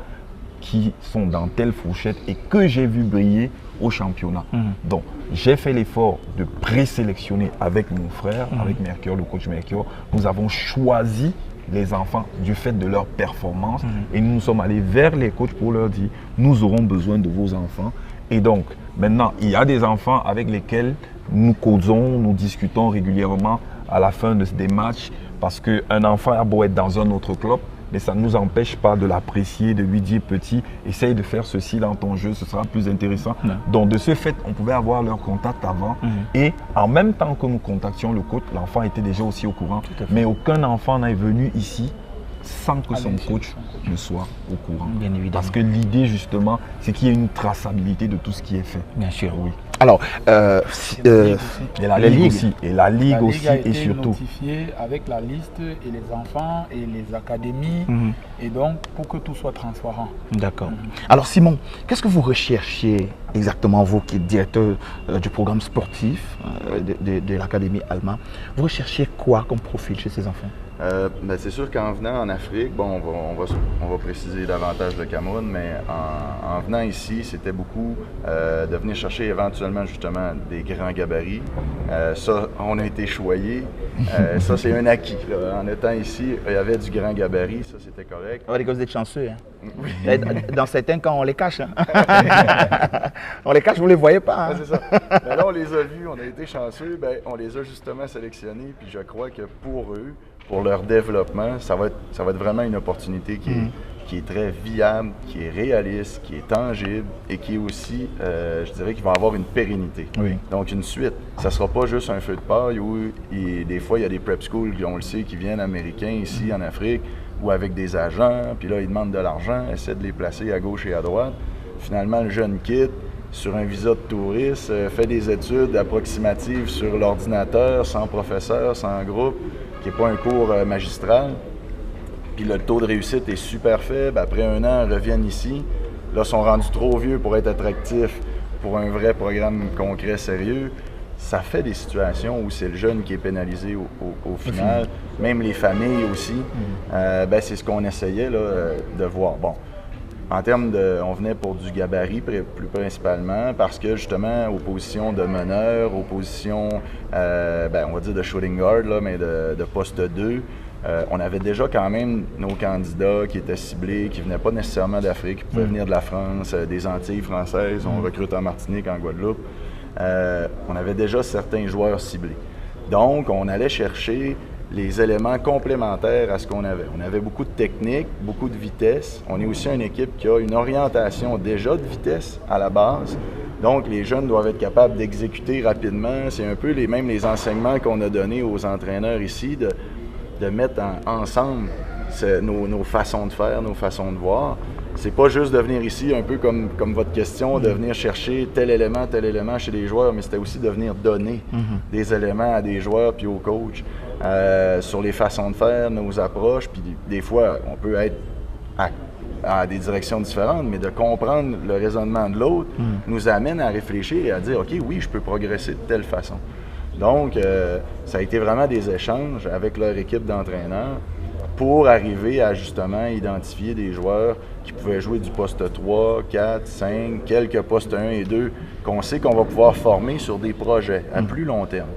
qui sont dans telle fourchette et que j'ai vu briller au championnat. Donc, j'ai fait l'effort de présélectionner avec mon frère, avec Mercure, le coach Mercure. Nous avons choisi les enfants du fait de leur performance et nous sommes allés vers les coachs pour leur dire, nous aurons besoin de vos enfants. Et donc, maintenant, il y a des enfants avec lesquels nous causons, nous discutons régulièrement à la fin des matchs parce qu'un enfant a beau être dans un autre club, mais ça ne nous empêche pas de l'apprécier, de lui dire petit, essaye de faire ceci dans ton jeu, ce sera plus intéressant. Donc de ce fait, on pouvait avoir leur contact avant et en même temps que nous contactions le coach, l'enfant était déjà aussi au courant. Mais aucun enfant n'est venu ici sans que son coach ne soit au courant. Bien évidemment. Parce que l'idée justement, c'est qu'il y ait une traçabilité de tout ce qui est fait. Bien sûr. Oui. Alors, et la Ligue aussi. Et la Ligue aussi a été et surtout. notifiée avec la liste et les enfants et les académies. Et donc, pour que tout soit transparent. D'accord. Alors Simon, qu'est-ce que vous recherchiez exactement, vous qui êtes directeur du programme sportif de l'Académie Alma? Vous recherchiez quoi comme profil chez ces enfants? Ben c'est sûr qu'en venant en Afrique, bon, on va préciser davantage le Cameroun, mais en venant ici, c'était beaucoup de venir chercher éventuellement justement des grands gabarits. Ça, on a été choyés. Ça, c'est un acquis. Là. En étant ici, il y avait du grand gabarit, ça c'était correct. Oh, les gars, vous êtes chanceux. Hein? Oui. Dans certains cas, on les cache. Hein? On les cache, vous ne les voyez pas. Hein? Ouais, c'est ça. Mais là, on les a vus, on a été chanceux, ben, on les a justement sélectionnés, puis je crois que pour eux, pour leur développement, ça va être vraiment une opportunité qui est très viable, qui est réaliste, qui est tangible et qui est aussi, je dirais, qui va avoir une pérennité. Oui. Donc, une suite. Ça ne sera pas juste un feu de paille où des fois, il y a des prep schools, on le sait, qui viennent américains ici en Afrique ou avec des agents, puis là, ils demandent de l'argent, essaient de les placer à gauche et à droite. Finalement, le jeune quitte sur un visa de touriste, fait des études approximatives sur l'ordinateur, sans professeur, sans groupe, qui n'est pas un cours magistral. Puis le taux de réussite est super faible. Après un an, ils reviennent ici. Là, ils sont rendus trop vieux pour être attractifs pour un vrai programme concret, sérieux. Ça fait des situations où c'est le jeune qui est pénalisé au final. Même les familles aussi. Ben, c'est ce qu'on essayait là, de voir. Bon, en termes de... On venait pour du gabarit plus principalement parce que justement, aux positions de meneur, aux positions, ben, on va dire de shooting guard, là, mais de poste 2, on avait déjà quand même nos candidats qui étaient ciblés, qui ne venaient pas nécessairement d'Afrique, qui pouvaient venir de la France, des Antilles françaises, on recrute en Martinique, en Guadeloupe. On avait déjà certains joueurs ciblés. Donc, on allait chercher les éléments complémentaires à ce qu'on avait. On avait beaucoup de technique, beaucoup de vitesse. On est aussi une équipe qui a une orientation déjà de vitesse à la base. Donc, les jeunes doivent être capables d'exécuter rapidement. C'est un peu les enseignements qu'on a donnés aux entraîneurs ici, de mettre ensemble nos façons de faire, nos façons de voir. C'est pas juste de venir ici, un peu comme votre question, de venir chercher tel élément chez les joueurs, mais c'était aussi de venir donner des éléments à des joueurs puis aux coachs sur les façons de faire, nos approches. Puis des fois, on peut être à des directions différentes, mais de comprendre le raisonnement de l'autre nous amène à réfléchir et à dire « OK, oui, je peux progresser de telle façon ». Donc, ça a été vraiment des échanges avec leur équipe d'entraîneurs pour arriver à justement identifier des joueurs qui pouvaient jouer du poste 3, 4, 5, quelques postes 1 et 2, qu'on sait qu'on va pouvoir former sur des projets à plus long terme.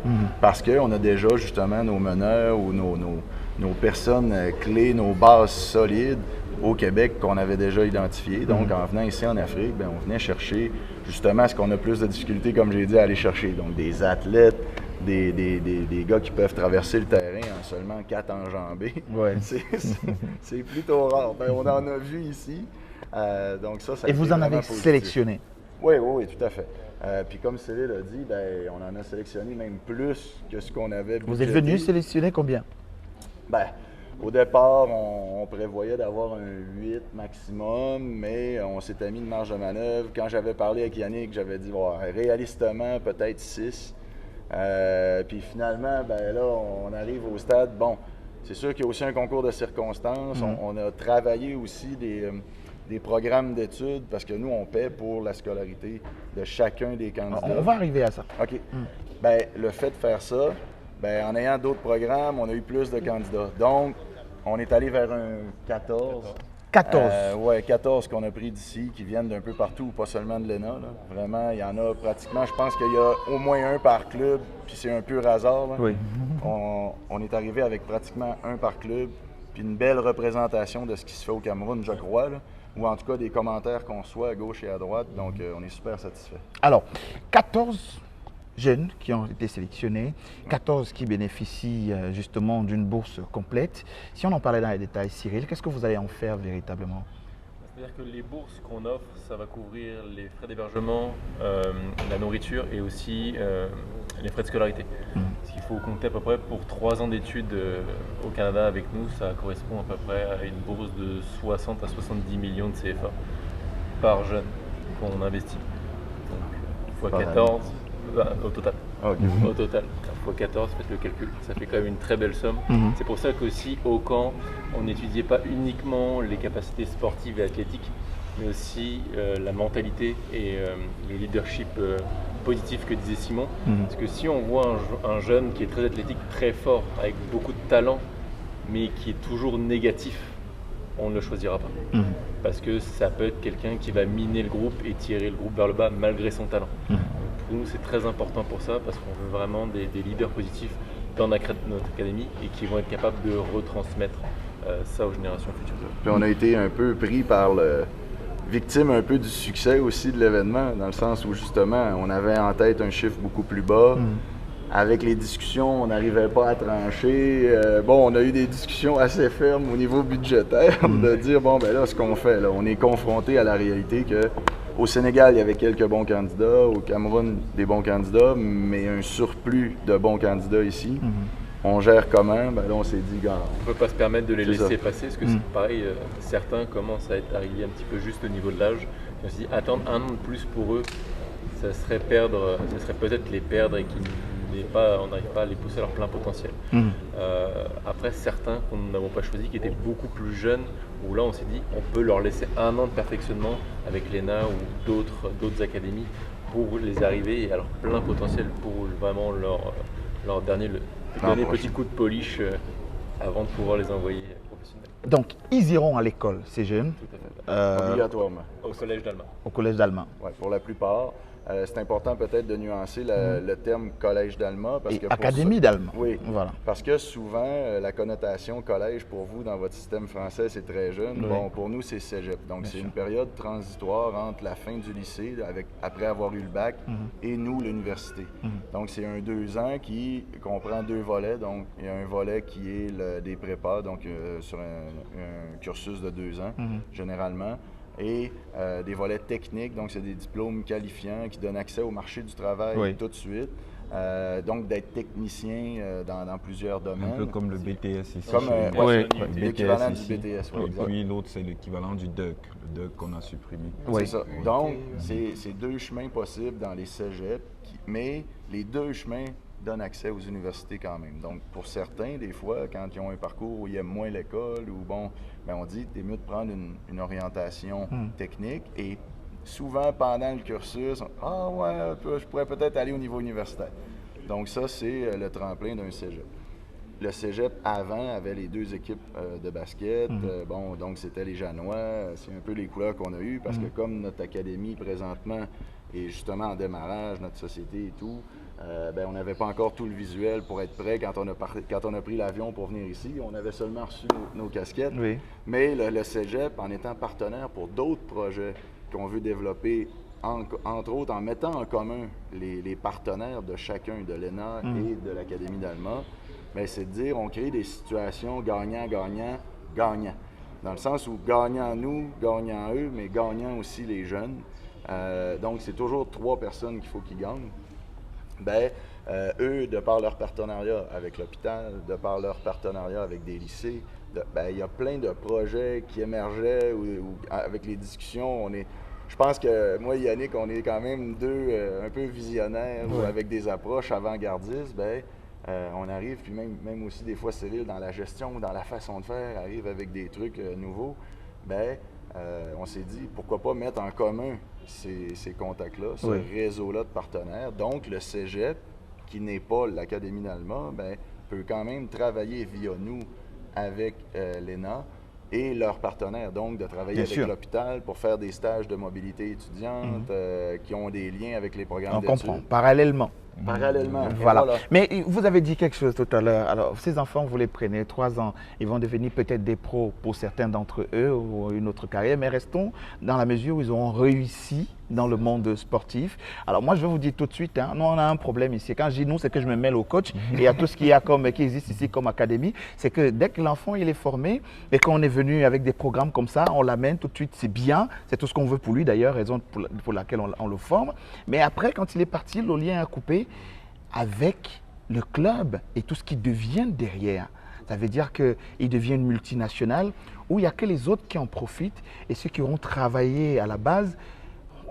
Parce qu'on a déjà justement nos meneurs ou nos personnes clés, nos bases solides au Québec qu'on avait déjà identifiés. Donc, en venant ici en Afrique, ben, on venait chercher justement ce qu'on a plus de difficultés, comme j'ai dit, à aller chercher. Donc, des athlètes, des gars qui peuvent traverser le terrain en seulement 4 enjambées. Ouais. C'est plutôt rare. Ben, on en a vu ici. Donc ça Et vous en avez sélectionné? Oui, tout à fait. Puis comme Cyril a dit, ben, on en a sélectionné même plus que ce qu'on avait budgété. Vous êtes venu sélectionner combien? Ben, au départ, on prévoyait d'avoir un 8 maximum, mais on s'était mis une marge de manœuvre. Quand j'avais parlé avec Yannick, j'avais dit réalistement peut-être 6. Puis finalement, ben là, on arrive au stade. Bon, c'est sûr qu'il y a aussi un concours de circonstances. On a travaillé aussi des programmes d'études parce que nous, on paie pour la scolarité de chacun des candidats. On va arriver à ça. OK. Ben, le fait de faire ça, ben, en ayant d'autres programmes, on a eu plus de candidats. Donc, on est allé vers un 14. 14? Oui, 14 qu'on a pris d'ici, qui viennent d'un peu partout, pas seulement de l'ENA. Là. Vraiment, il y en a pratiquement, je pense qu'il y a au moins un par club, puis c'est un pur hasard. Là. Oui. On est arrivé avec pratiquement un par club, puis une belle représentation de ce qui se fait au Cameroun, je crois, là, ou en tout cas des commentaires qu'on reçoit à gauche et à droite. Donc, on est super satisfait. Alors, 14 jeunes qui ont été sélectionnés, 14 qui bénéficient justement d'une bourse complète. Si on en parlait dans les détails, Cyril, qu'est-ce que vous allez en faire véritablement? C'est-à-dire que les bourses qu'on offre, ça va couvrir les frais d'hébergement, la nourriture et aussi les frais de scolarité. Ce qu'il faut compter à peu près pour 3 ans d'études au Canada avec nous, ça correspond à peu près à une bourse de 60 à 70 millions de CFA par jeune qu'on investit. Donc, x 14, au total. Okay. Au total, x 14, faites le calcul, ça fait quand même une très belle somme. C'est pour ça qu'aussi au camp, on n'étudiait pas uniquement les capacités sportives et athlétiques, mais aussi la mentalité et le leadership positif que disait Simon. Parce que si on voit un jeune qui est très athlétique, très fort, avec beaucoup de talent, mais qui est toujours négatif, on ne le choisira pas. Parce que ça peut être quelqu'un qui va miner le groupe et tirer le groupe vers le bas malgré son talent. Pour nous, c'est très important pour ça, parce qu'on veut vraiment des leaders positifs dans notre académie et qui vont être capables de retransmettre ça aux générations futures. Puis on a été un peu pris par victime un peu du succès aussi de l'événement, dans le sens où justement, on avait en tête un chiffre beaucoup plus bas. Avec les discussions, on n'arrivait pas à trancher. On a eu des discussions assez fermes au niveau budgétaire de dire, bon, ben là, ce qu'on fait, là, on est confronté à la réalité qu'au Sénégal, il y avait quelques bons candidats, au Cameroun, des bons candidats, mais un surplus de bons candidats ici. On gère comment? Ben là, on s'est dit, gars. On ne peut pas se permettre de les laisser passer, parce que c'est pareil, certains commencent à être arrivés un petit peu juste au niveau de l'âge. On s'est dit, attendre un an de plus pour eux, ça serait peut-être les perdre et on n'arrive pas à les pousser à leur plein potentiel. Après, certains qu'on n'avons pas choisis, qui étaient beaucoup plus jeunes, où là on s'est dit on peut leur laisser un an de perfectionnement avec l'ENA ou d'autres académies pour les arriver à leur plein potentiel, pour vraiment leur dernier petit coup de polish avant de pouvoir les envoyer professionnels. Donc, ils iront à l'école, ces jeunes? Tout à fait. Obligatoirement. Au collège d'Allemagne. Au collège d'Allemagne. Oui, pour la plupart. C'est important peut-être de nuancer le terme collège d'Allemagne. Et académie d'Allemagne. Oui, voilà. Parce que souvent, la connotation collège pour vous dans votre système français, c'est très jeune. Oui. Bon, pour nous, c'est cégep. Donc, c'est une période transitoire entre la fin du lycée, après avoir eu le bac, et nous, l'université. Donc, c'est un 2 ans qui comprend 2 volets. Donc, il y a un volet qui est des prépas, donc sur un cursus de 2 ans, généralement. Et des volets techniques, donc c'est des diplômes qualifiants qui donnent accès au marché du travail tout de suite. Donc d'être technicien dans plusieurs domaines. Un peu comme le BTS ici. Comme l'équivalent du BTS. Et puis l'autre, c'est l'équivalent du DEC, le DEC qu'on a supprimé. C'est ça. Donc, c'est 2 chemins possibles dans les cégeps, mais les 2 chemins donnent accès aux universités quand même. Donc, pour certains, des fois, quand ils ont un parcours où ils aiment moins l'école, ou bon, ben on dit c'est mieux de prendre une orientation technique. Et souvent, pendant le cursus, je pourrais peut-être aller au niveau universitaire. Donc ça, c'est le tremplin d'un cégep. Le cégep, avant, avait les 2 équipes de basket. Donc c'était les Janois. C'est un peu les couleurs qu'on a eues, parce que comme notre académie, présentement, est justement en démarrage, notre société et tout, on n'avait pas encore tout le visuel pour être prêt quand on a pris l'avion pour venir ici. On avait seulement reçu nos casquettes. Oui. Mais le Cégep, en étant partenaire pour d'autres projets qu'on veut développer, entre autres en mettant en commun les partenaires de chacun, de l'ENA et de l'Académie d'Alma, c'est de dire on crée des situations gagnant-gagnant, gagnant. Dans le sens où gagnant nous, gagnant eux, mais gagnant aussi les jeunes. Donc c'est toujours 3 personnes qu'il faut qu'ils gagnent. Eux, de par leur partenariat avec l'hôpital, de par leur partenariat avec des lycées, il y a plein de projets qui émergeaient où avec les discussions, je pense que moi et Yannick, on est quand même deux un peu visionnaires avec des approches avant-gardistes. On arrive, puis même aussi des fois Cyril, dans la gestion, dans la façon de faire, arrive avec des trucs nouveaux. On s'est dit, pourquoi pas mettre en commun ces contacts-là, ce réseau-là de partenaires. Donc, le Cégep, qui n'est pas l'Académie d'Alma, peut quand même travailler via nous avec l'ENA et leurs partenaires. Donc, de travailler avec l'hôpital pour faire des stages de mobilité étudiante qui ont des liens avec les programmes d'études. On comprend, parallèlement. Parallèlement. Voilà. Mais vous avez dit quelque chose tout à l'heure. Alors, ces enfants, vous les prenez 3 ans, ils vont devenir peut-être des pros pour certains d'entre eux ou une autre carrière, mais restons dans la mesure où ils ont réussi dans le monde sportif. Alors moi, je vais vous dire tout de suite, nous on a un problème ici. Quand je dis nous, c'est que je me mêle au coach et à tout ce qui existe ici comme académie. C'est que dès que l'enfant il est formé et qu'on est venu avec des programmes comme ça, on l'amène tout de suite, c'est bien, c'est tout ce qu'on veut pour lui d'ailleurs, raison pour laquelle on le forme. Mais après, quand il est parti, le lien a coupé avec le club et tout ce qui devient derrière. Ça veut dire qu'il devient une multinationale où il n'y a que les autres qui en profitent et ceux qui auront travaillé à la base.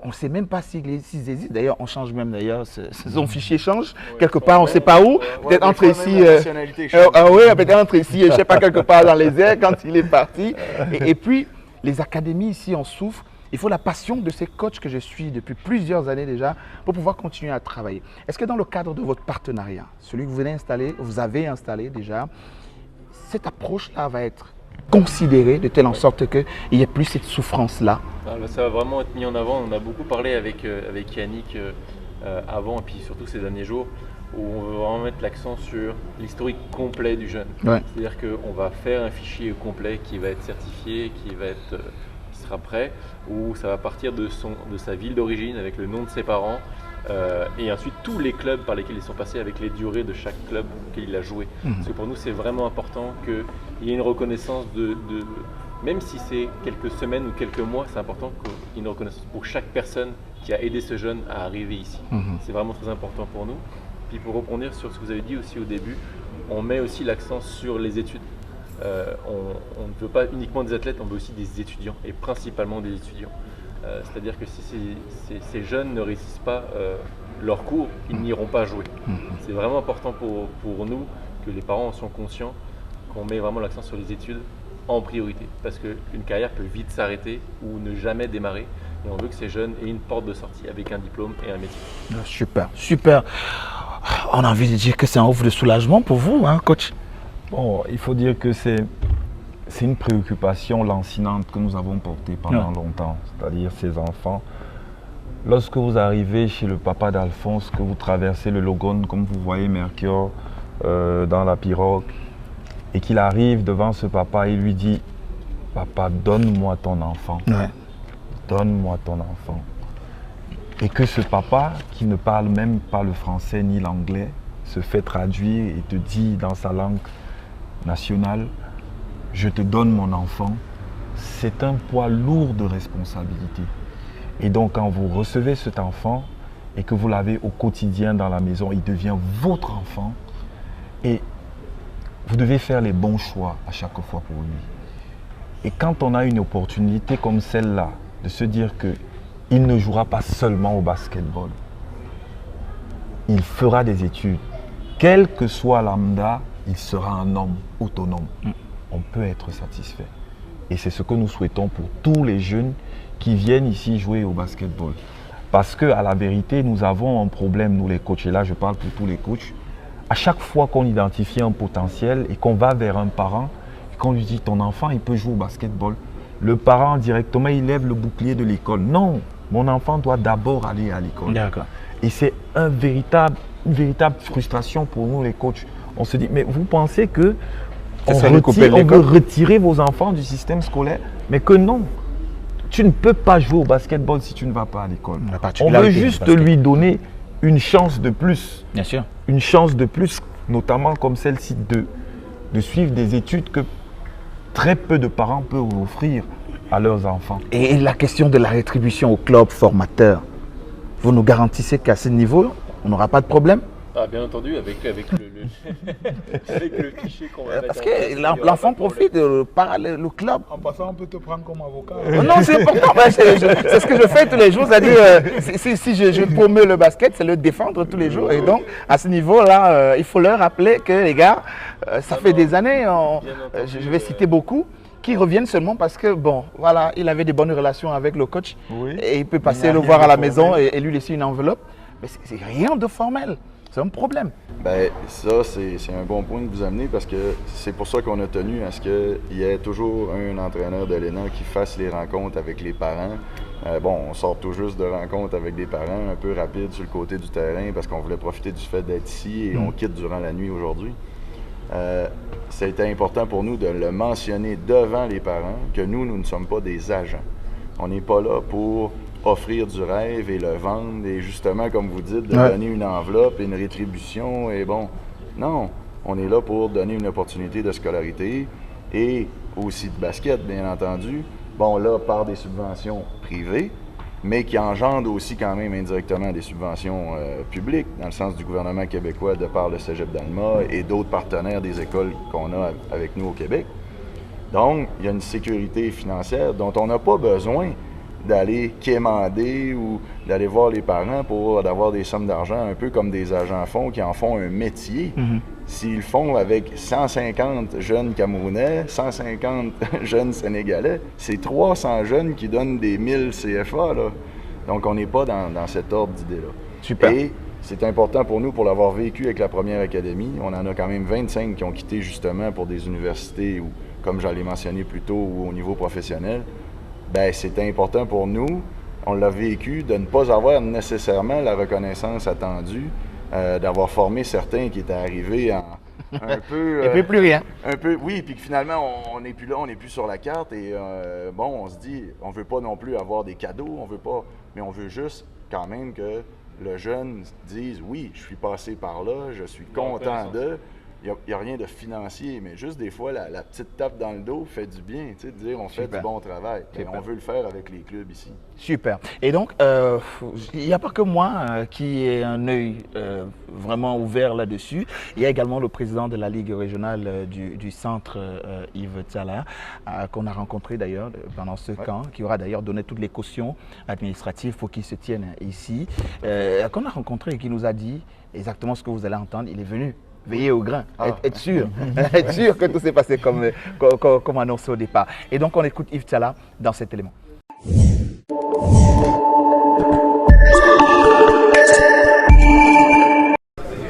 On ne sait même pas s'ils existent. D'ailleurs, on change même d'ailleurs. Son fichier change. Quelque part, on ne sait pas où. Peut-être entre ici. Peut-être entre ici, je ne sais pas, quelque part dans les airs quand il est parti. Et puis, les académies ici en souffrent. Il faut la passion de ces coachs que je suis depuis plusieurs années déjà pour pouvoir continuer à travailler. Est-ce que dans le cadre de votre partenariat, celui que vous avez installé déjà, cette approche-là va être considérée de telle en sorte qu'il n'y ait plus cette souffrance-là? Ça va vraiment être mis en avant. On a beaucoup parlé avec Yannick avant et puis surtout ces derniers jours où on veut vraiment mettre l'accent sur l'historique complet du jeune. C'est-à-dire qu'on va faire un fichier complet qui va être certifié, qui sera prêt, où ça va partir de sa ville d'origine avec le nom de ses parents et ensuite tous les clubs par lesquels ils sont passés avec les durées de chaque club auquel il a joué. Parce que pour nous c'est vraiment important qu'il y ait une reconnaissance même si c'est quelques semaines ou quelques mois, c'est important qu'il y ait une reconnaissance pour chaque personne qui a aidé ce jeune à arriver ici. C'est vraiment très important pour nous. Puis pour rebondir sur ce que vous avez dit aussi au début, on met aussi l'accent sur les études. On ne veut pas uniquement des athlètes, on veut aussi des étudiants et principalement des étudiants. C'est-à-dire que si ces jeunes ne réussissent pas leur cours, ils n'iront pas jouer. C'est vraiment important pour nous que les parents en soient conscients, qu'on met vraiment l'accent sur les études en priorité. Parce qu'une carrière peut vite s'arrêter ou ne jamais démarrer. Et on veut que ces jeunes aient une porte de sortie avec un diplôme et un métier. Super, super. On a envie de dire que c'est un ouf de soulagement pour vous, hein, coach? Bon, il faut dire que c'est une préoccupation lancinante que nous avons portée pendant longtemps, c'est-à-dire ces enfants. Lorsque vous arrivez chez le papa d'Alphonse, que vous traversez le Logone, comme vous voyez Mercure dans la pirogue, et qu'il arrive devant ce papa et lui dit « Papa, donne-moi ton enfant. Donne-moi ton enfant. » Et que ce papa, qui ne parle même pas le français ni l'anglais, se fait traduire et te dit dans sa langue nationale, je te donne mon enfant, c'est un poids lourd de responsabilité. Et donc quand vous recevez cet enfant et que vous l'avez au quotidien dans la maison, il devient votre enfant et vous devez faire les bons choix à chaque fois pour lui. Et quand on a une opportunité comme celle-là, de se dire qu'il ne jouera pas seulement au basketball, il fera des études, quel que soit lambda, il sera un homme autonome. On peut être satisfait. Et c'est ce que nous souhaitons pour tous les jeunes qui viennent ici jouer au basketball. Parce qu'à la vérité, nous avons un problème, nous les coachs, et là je parle pour tous les coachs. À chaque fois qu'on identifie un potentiel et qu'on va vers un parent, et qu'on lui dit ton enfant il peut jouer au basketball, le parent directement il lève le bouclier de l'école. Non, mon enfant doit d'abord aller à l'école. Et c'est une véritable frustration pour nous les coachs. On se dit, mais vous pensez que on veut retirer vos enfants du système scolaire, mais que non. Tu ne peux pas jouer au basketball si tu ne vas pas à l'école. On veut juste lui donner une chance de plus. Bien sûr. Une chance de plus, notamment comme celle-ci, de suivre des études que très peu de parents peuvent offrir à leurs enfants. Et la question de la rétribution au club formateur, vous nous garantissez qu'à ce niveau, on n'aura pas de problème? Ah, bien entendu, avec le cliché qu'on va mettre. Parce que l'enfant profite par le club. En passant, on peut te prendre comme avocat. Non, c'est important. C'est ce que je fais tous les jours. C'est-à-dire, si je promeux le basket, c'est le défendre tous les jours. Et donc, à ce niveau-là, il faut leur rappeler que, les gars, ça fait des années, je vais citer beaucoup, qui reviennent seulement parce que, bon, voilà, il avait des bonnes relations avec le coach. Oui. Et il peut passer le voir à la maison et lui laisser une enveloppe. Mais c'est rien de formel. C'est un problème. Ben, ça, c'est un bon point de vous amener parce que c'est pour ça qu'on a tenu à ce qu'il y ait toujours un entraîneur de l'ENA qui fasse les rencontres avec les parents. Bon, on sort tout juste de rencontres avec des parents un peu rapides sur le côté du terrain parce qu'on voulait profiter du fait d'être ici et on quitte durant la nuit aujourd'hui. Ça a été important pour nous de le mentionner devant les parents que nous ne sommes pas des agents. On n'est pas là pour offrir du rêve et le vendre et justement, comme vous dites, de donner une enveloppe et une rétribution et bon, non, on est là pour donner une opportunité de scolarité et aussi de basket, bien entendu. Bon, là, par des subventions privées, mais qui engendrent aussi quand même indirectement des subventions publiques, dans le sens du gouvernement québécois de par le Cégep d'Alma et d'autres partenaires des écoles qu'on a avec nous au Québec. Donc, il y a une sécurité financière dont on n'a pas besoin d'aller quémander ou d'aller voir les parents pour avoir des sommes d'argent un peu comme des agents font qui en font un métier. S'ils font avec 150 jeunes Camerounais, 150 jeunes Sénégalais, c'est 300 jeunes qui donnent des 1000 CFA. Là. Donc, on n'est pas dans cet ordre d'idée-là. Super. Et c'est important pour nous, pour l'avoir vécu avec la première académie. On en a quand même 25 qui ont quitté justement pour des universités ou, comme j'allais mentionner plus tôt, ou au niveau professionnel. Bien, c'est important pour nous, on l'a vécu, de ne pas avoir nécessairement la reconnaissance attendue, d'avoir formé certains qui étaient arrivés en un peu... Et puis plus rien. Un peu, oui, puis que finalement, on n'est plus là, on n'est plus sur la carte et bon, on se dit, on veut pas non plus avoir des cadeaux, on veut pas, mais on veut juste quand même que le jeune dise, oui, je suis passé par là, je suis content de... Il n'y a rien de financier, mais juste des fois, la petite tape dans le dos fait du bien, tu sais, de dire on fait du bon travail. Et on veut le faire avec les clubs ici. Super. Et donc, il n'y a pas que moi qui ai un œil vraiment ouvert là-dessus. Il y a également le président de la Ligue régionale du centre, Yves Tsala, qu'on a rencontré d'ailleurs pendant ce camp, qui aura d'ailleurs donné toutes les cautions administratives pour qu'il se tienne ici, qu'on a rencontré et qui nous a dit exactement ce que vous allez entendre. Il est venu. Veillez au grain, être sûr que tout s'est passé comme annoncé au départ. Et donc on écoute Yves Tsala dans cet élément.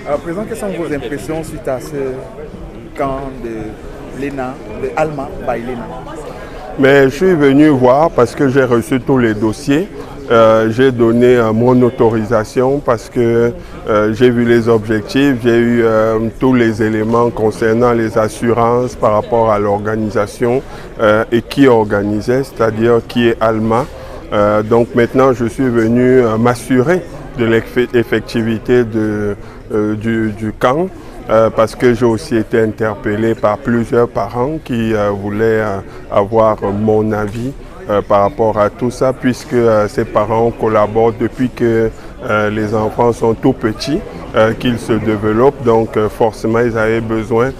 À présent, quelles sont vos impressions suite à ce camp de l'ENA, de Alma by l'ENA? Mais je suis venu voir parce que j'ai reçu tous les dossiers. J'ai donné mon autorisation parce que j'ai vu les objectifs, j'ai eu tous les éléments concernant les assurances par rapport à l'organisation et qui organisait, c'est-à-dire qui est Alma. Donc maintenant, je suis venu m'assurer de l'effectivité du camp. Parce que j'ai aussi été interpellé par plusieurs parents qui voulaient avoir mon avis par rapport à tout ça, puisque ces parents collaborent depuis que les enfants sont tout petits, qu'ils se développent. Donc forcément, ils avaient besoin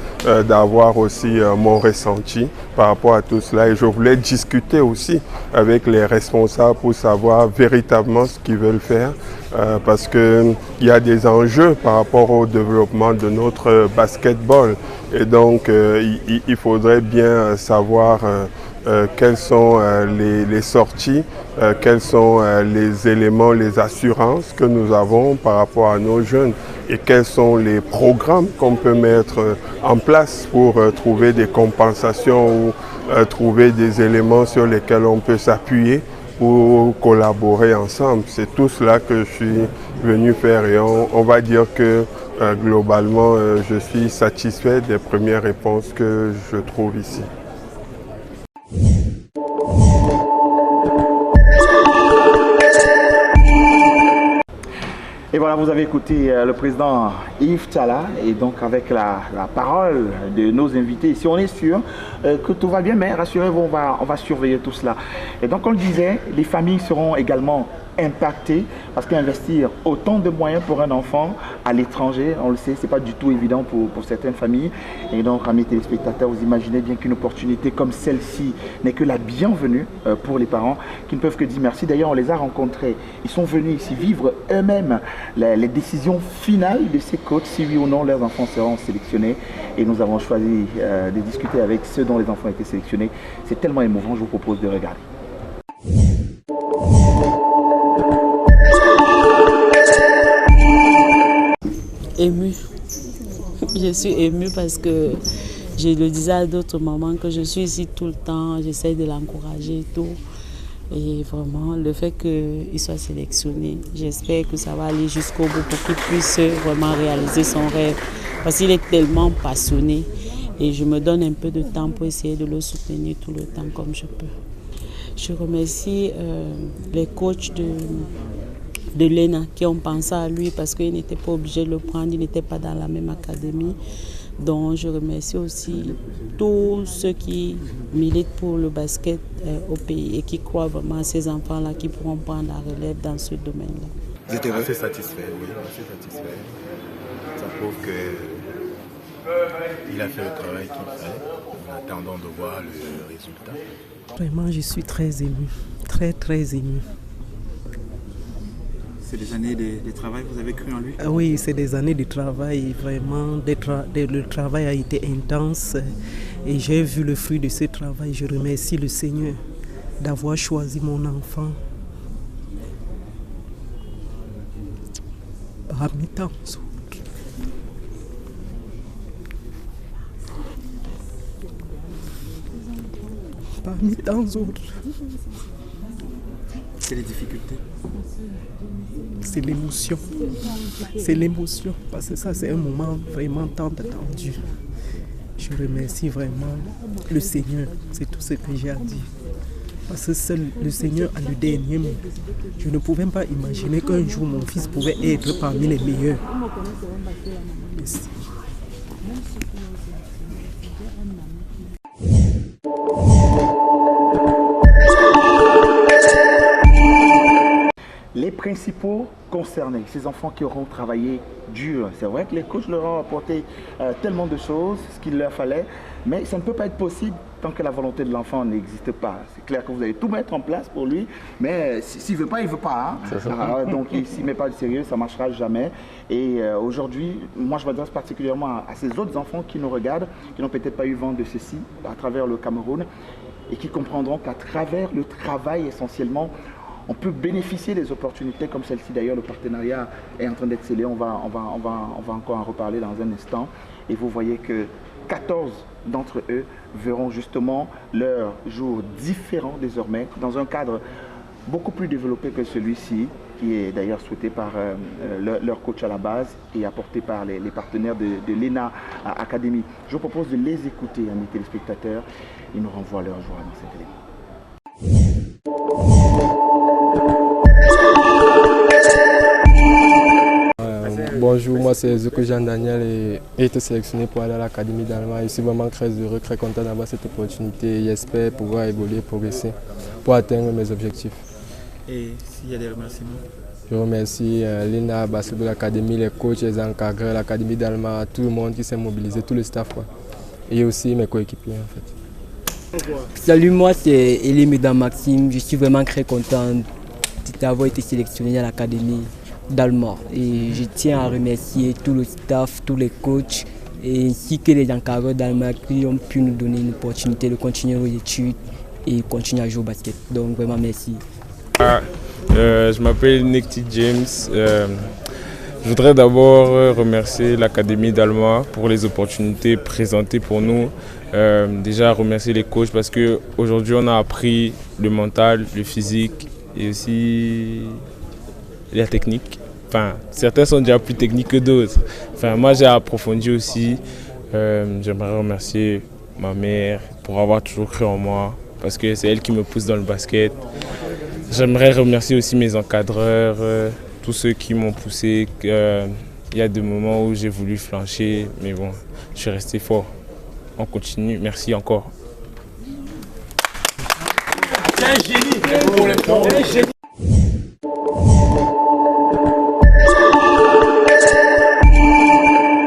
d'avoir aussi mon ressenti par rapport à tout cela. Et je voulais discuter aussi avec les responsables pour savoir véritablement ce qu'ils veulent faire. Parce qu'il y a des enjeux par rapport au développement de notre basketball. Et donc, il faudrait bien savoir quelles sont les sorties, quels sont les éléments, les assurances que nous avons par rapport à nos jeunes et quels sont les programmes qu'on peut mettre en place pour trouver des compensations ou trouver des éléments sur lesquels on peut s'appuyer pour collaborer ensemble. C'est tout cela que je suis venu faire et on va dire que globalement, je suis satisfait des premières réponses que je trouve ici. Et voilà, vous avez écouté le président Yves Talla et donc avec la parole de nos invités ici, on est sûr que tout va bien, mais rassurez-vous, on va surveiller tout cela. Et donc on le disait, les familles seront également impactées parce qu'investir autant de moyens pour un enfant à l'étranger, on le sait, c'est pas du tout évident pour certaines familles. Et donc, amis téléspectateurs, vous imaginez bien qu'une opportunité comme celle-ci n'est que la bienvenue pour les parents qui ne peuvent que dire merci. D'ailleurs, on les a rencontrés. Ils sont venus ici vivre eux-mêmes les décisions finales de ces coachs, si oui ou non leurs enfants seront sélectionnés. Et nous avons choisi de discuter avec ceux dont les enfants ont été sélectionnés. C'est tellement émouvant, je vous propose de regarder. Émue. Je suis émue parce que je le disais à d'autres mamans que je suis ici tout le temps, j'essaie de l'encourager et tout. Et vraiment, le fait qu'il soit sélectionné, j'espère que ça va aller jusqu'au bout pour qu'il puisse vraiment réaliser son rêve. Parce qu'il est tellement passionné et je me donne un peu de temps pour essayer de le soutenir tout le temps comme je peux. Je remercie les coachs de l'ENA qui ont pensé à lui parce qu'ils n'étaient pas obligés de le prendre, ils n'étaient pas dans la même académie. Donc je remercie aussi tous ceux qui militent pour le basket au pays et qui croient vraiment à ces enfants-là qui pourront prendre la relève dans ce domaine-là. Vous êtes assez satisfait, oui, assez satisfait. Ça prouve qu'il a fait le travail qu'il fallait. En attendant de voir le résultat. Vraiment, je suis très émue, très émue. C'est des années de travail, vous avez cru en lui? Oui, c'est des années de travail, vraiment. Le travail a été intense et j'ai vu le fruit de ce travail. Je remercie le Seigneur d'avoir choisi mon enfant parmi tant d'autres. Parmi tant d'autres. C'est les difficultés? C'est l'émotion. C'est l'émotion. Parce que ça, c'est un moment vraiment tant attendu. Je remercie vraiment le Seigneur. C'est tout ce que j'ai à dire. Parce que seul le Seigneur a le dernier mot. Je ne pouvais pas imaginer qu'un jour mon fils pouvait être parmi les meilleurs. Merci. Les principaux concernés, ces enfants qui auront travaillé dur. C'est vrai que les coachs leur ont apporté tellement de choses, ce qu'il leur fallait, mais ça ne peut pas être possible tant que la volonté de l'enfant n'existe pas. C'est clair que vous allez tout mettre en place pour lui, mais s'il ne veut pas, il ne veut pas. Hein? Donc s'il ne met pas de sérieux, ça ne marchera jamais. Et aujourd'hui, moi je m'adresse particulièrement à ces autres enfants qui nous regardent, qui n'ont peut-être pas eu vent de ceci à travers le Cameroun, et qui comprendront qu'à travers le travail essentiellement, on peut bénéficier des opportunités comme celle-ci. D'ailleurs, le partenariat est en train d'être scellé. On va encore en reparler dans un instant. Et vous voyez que 14 d'entre eux verront justement leur jour différent désormais, dans un cadre beaucoup plus développé que celui-ci, qui est d'ailleurs souhaité par leur coach à la base et apporté par les partenaires de l'ENA Academy. Je vous propose de les écouter, amis téléspectateurs. Ils nous renvoient leur joie dans cet élément. Bonjour, moi c'est Zoko Jean Daniel et j'ai été sélectionné pour aller à l'Académie d'Allemagne. Je suis vraiment très heureux, très content d'avoir cette opportunité et j'espère pouvoir évoluer, progresser pour atteindre mes objectifs. Et s'il y a des remerciements? Je remercie l'ENA, Basketball Academy, les coachs, les encadreurs, l'Académie d'Allemagne, tout le monde qui s'est mobilisé, tout le staff. Quoi. Et aussi mes coéquipiers en fait. Salut, moi c'est Elie Medan Maxime, je suis vraiment très content d'avoir été sélectionné à l'Académie d'Allemagne et je tiens à remercier tout le staff, tous les coachs ainsi que les encadreurs d'Allemagne qui ont pu nous donner une opportunité de continuer nos études et continuer à jouer au basket. Donc vraiment merci. Je m'appelle Nick James. Je voudrais d'abord remercier l'Académie d'Allemagne pour les opportunités présentées pour nous. Déjà remercier les coachs parce qu'aujourd'hui on a appris le mental, le physique et aussi la technique. enfin, certains sont déjà plus techniques que d'autres. Enfin, moi, j'ai approfondi aussi. J'aimerais remercier ma mère pour avoir toujours cru en moi, parce que c'est elle qui me pousse dans le basket. J'aimerais remercier aussi mes encadreurs, tous ceux qui m'ont poussé. Il y a des moments où j'ai voulu flancher, mais bon, je suis resté fort. On continue, merci encore. C'est un génie.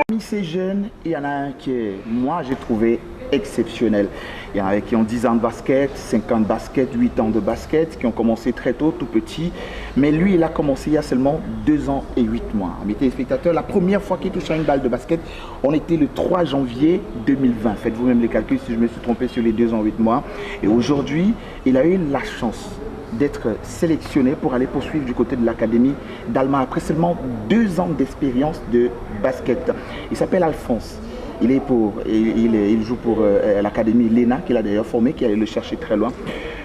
Parmi ces jeunes, il y en a un que moi j'ai trouvé exceptionnel. Il y en a qui ont 10 ans de basket, 5 ans de basket, 8 ans de basket, qui ont commencé très tôt, tout petit. Mais lui, il a commencé il y a seulement 2 ans et 8 mois. Mes téléspectateurs, la première fois qu'il touche à une balle de basket, on était le 3 janvier 2020. Faites vous-même les calculs si je me suis trompé sur les 2 ans, 8 mois. Et aujourd'hui, il a eu la chance d'être sélectionné pour aller poursuivre du côté de l'académie d'Allemagne après seulement 2 ans d'expérience de basket. Il s'appelle Alphonse. Il joue pour l'académie Lena, qu'il a d'ailleurs formé, qui allait le chercher très loin.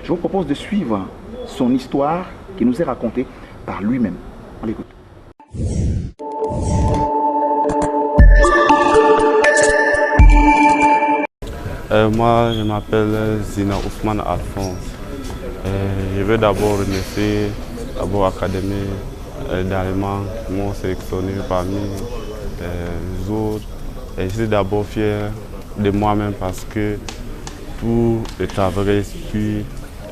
Je vous propose de suivre son histoire qui nous est racontée par lui-même. On l'écoute. Moi, je m'appelle Zina Ousmane Alphonse. Je veux d'abord remercier l'académie d'Allemagne qui m'ont sélectionné parmi les autres. Et je suis d'abord fier de moi-même parce que tout le travail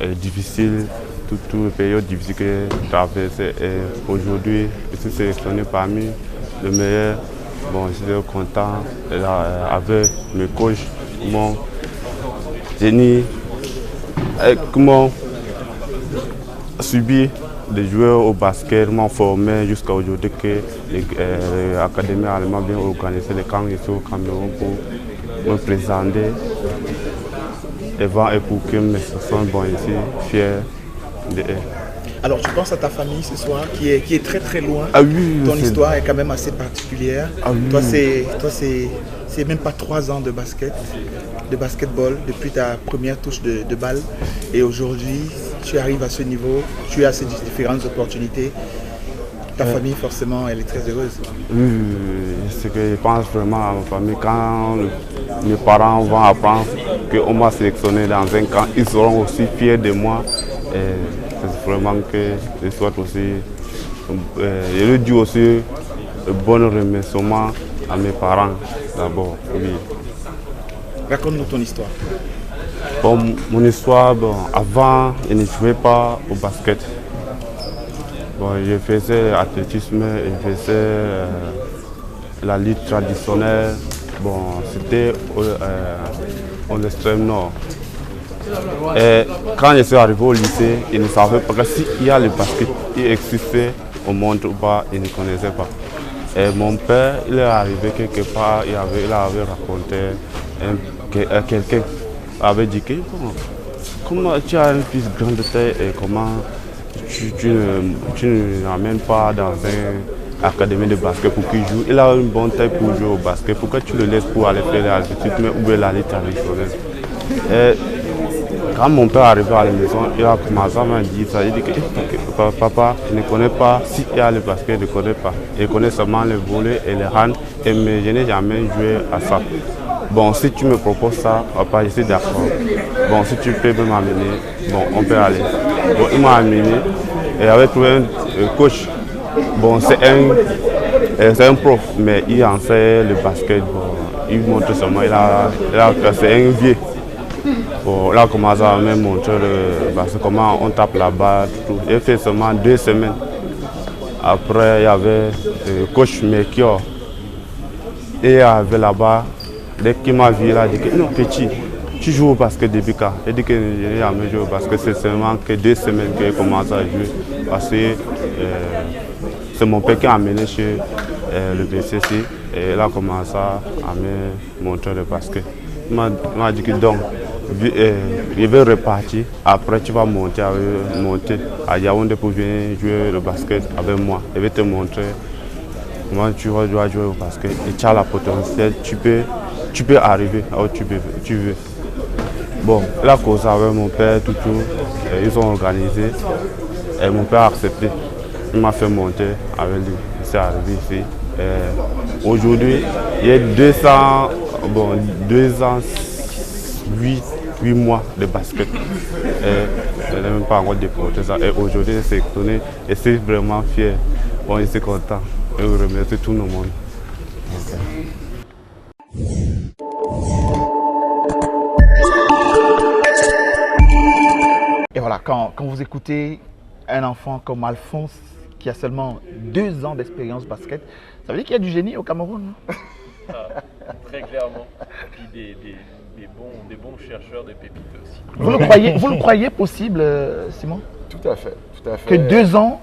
est difficile, toute la période difficile que j'ai traversée. Et aujourd'hui, je suis sélectionné parmi les meilleurs. Bon, je suis content avec mes coachs, mon génie, qui m'ont subi des joueurs au basket, m'ont formé jusqu'à aujourd'hui que l'Académie allemande vient organiser les camps ici au Cameroun pour me présenter devant et pour que mes soeurs soient ici fiers de eux. Alors tu penses à ta famille ce soir qui est très très loin. Ah oui, ton histoire est quand même assez particulière. Ah oui. Toi c'est même pas 3 ans de basketball depuis ta première touche de balle. Et aujourd'hui tu arrives à ce niveau, tu as ces différentes opportunités. Ta famille forcément elle est très heureuse. Oui, c'est que je pense vraiment à ma famille. Quand mes parents vont apprendre qu'on m'a sélectionné dans un camp, ils seront aussi fiers de moi. C'est vraiment que je souhaite aussi, je lui dis aussi un bon remerciement à mes parents d'abord. Oui. Raconte-nous ton histoire. Bon, mon histoire, bon, avant, je ne jouais pas au basket. Bon, je faisais l'athlétisme, je faisais la lutte traditionnelle. Bon, c'était au extrême nord. Et quand je suis arrivé au lycée, je ne savais pas s'il y a le basket qui existait au monde ou pas, je ne connaissais pas. Et mon père, il est arrivé quelque part, il avait raconté, quelqu'un avait dit que comment tu as un fils grande taille et comment tu ne l'amènes pas dans une académie de basket pour qu'il joue. Il a une bonne taille pour jouer au basket, pourquoi tu le laisses pour aller faire l'athlétisme ou bien la lutte traditionnelle? Quand mon père est arrivé à la maison, il a commencé à me dire ça. Il dit que papa, je ne connais pas s'il y a le basket, je ne connais pas. Je connais seulement le volley et le hand, mais je n'ai jamais joué à ça. Bon, si tu me proposes ça, papa, je suis d'accord. Bon, si tu peux m'amener, bon, on peut aller. Bon, il m'a amené et avait trouvé un coach. Bon, c'est un prof, mais il enseigne le basket. Bon, il montre seulement, c'est un vieux. Bon, là, on commence à me montrer comment on tape la balle. J'ai fait seulement 2 semaines. Après, il y avait le coach Melchior. Et il y avait là-bas, dès qu'il m'a vu, il a dit que non, petit, tu joues au basket depuis quand? Il dit que je n'ai jamais joué au basket, c'est seulement que 2 semaines que j'ai commencé à jouer. Parce que c'est mon père qui a amené chez le BCC et il a commencé à me montrer le basket. Il m'a dit que donc, je vais repartir, après tu vas monter à Yaoundé pour venir jouer le basket avec moi. Je vais te montrer comment tu vas jouer au basket et tu as la potentiel, tu peux arriver où tu veux. Bon, il a causé avec mon père, tout, ils ont organisé et mon père a accepté. Il m'a fait monter avec lui. suis arrivé ici. Aujourd'hui, il y a 2 ans, 8 mois de basket. Je n'ai même pas encore déporté ça. Et aujourd'hui, je suis sélectionné et je suis vraiment fier. Bon, je suis content. Et je remercie tout le monde. Et voilà, quand vous écoutez un enfant comme Alphonse, qui a seulement 2 ans d'expérience basket, ça veut dire qu'il y a du génie au Cameroun. Très clairement. Et puis des bons chercheurs, des pépites aussi. Vous le croyez possible, Simon? Tout à fait, tout à fait. Que 2 ans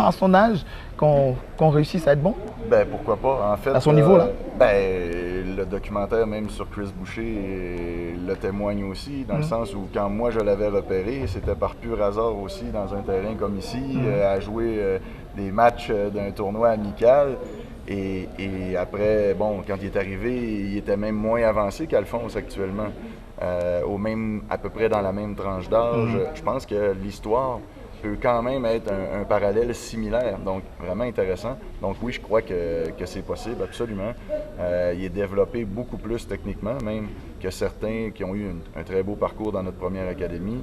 à son âge, qu'on réussisse à être bon? Ben pourquoi pas, en fait. À son niveau là? Le documentaire même sur Chris Boucher le témoigne aussi, dans le sens où quand moi je l'avais repéré, c'était par pur hasard aussi dans un terrain comme ici, à jouer des matchs d'un tournoi amical. Et après, bon, quand il est arrivé, il était même moins avancé qu'Alphonse actuellement, à peu près dans la même tranche d'âge. Je pense que l'histoire peut quand même être un parallèle similaire, donc vraiment intéressant. Donc oui, je crois que c'est possible, absolument. Il est développé beaucoup plus techniquement même que certains qui ont eu un très beau parcours dans notre première académie.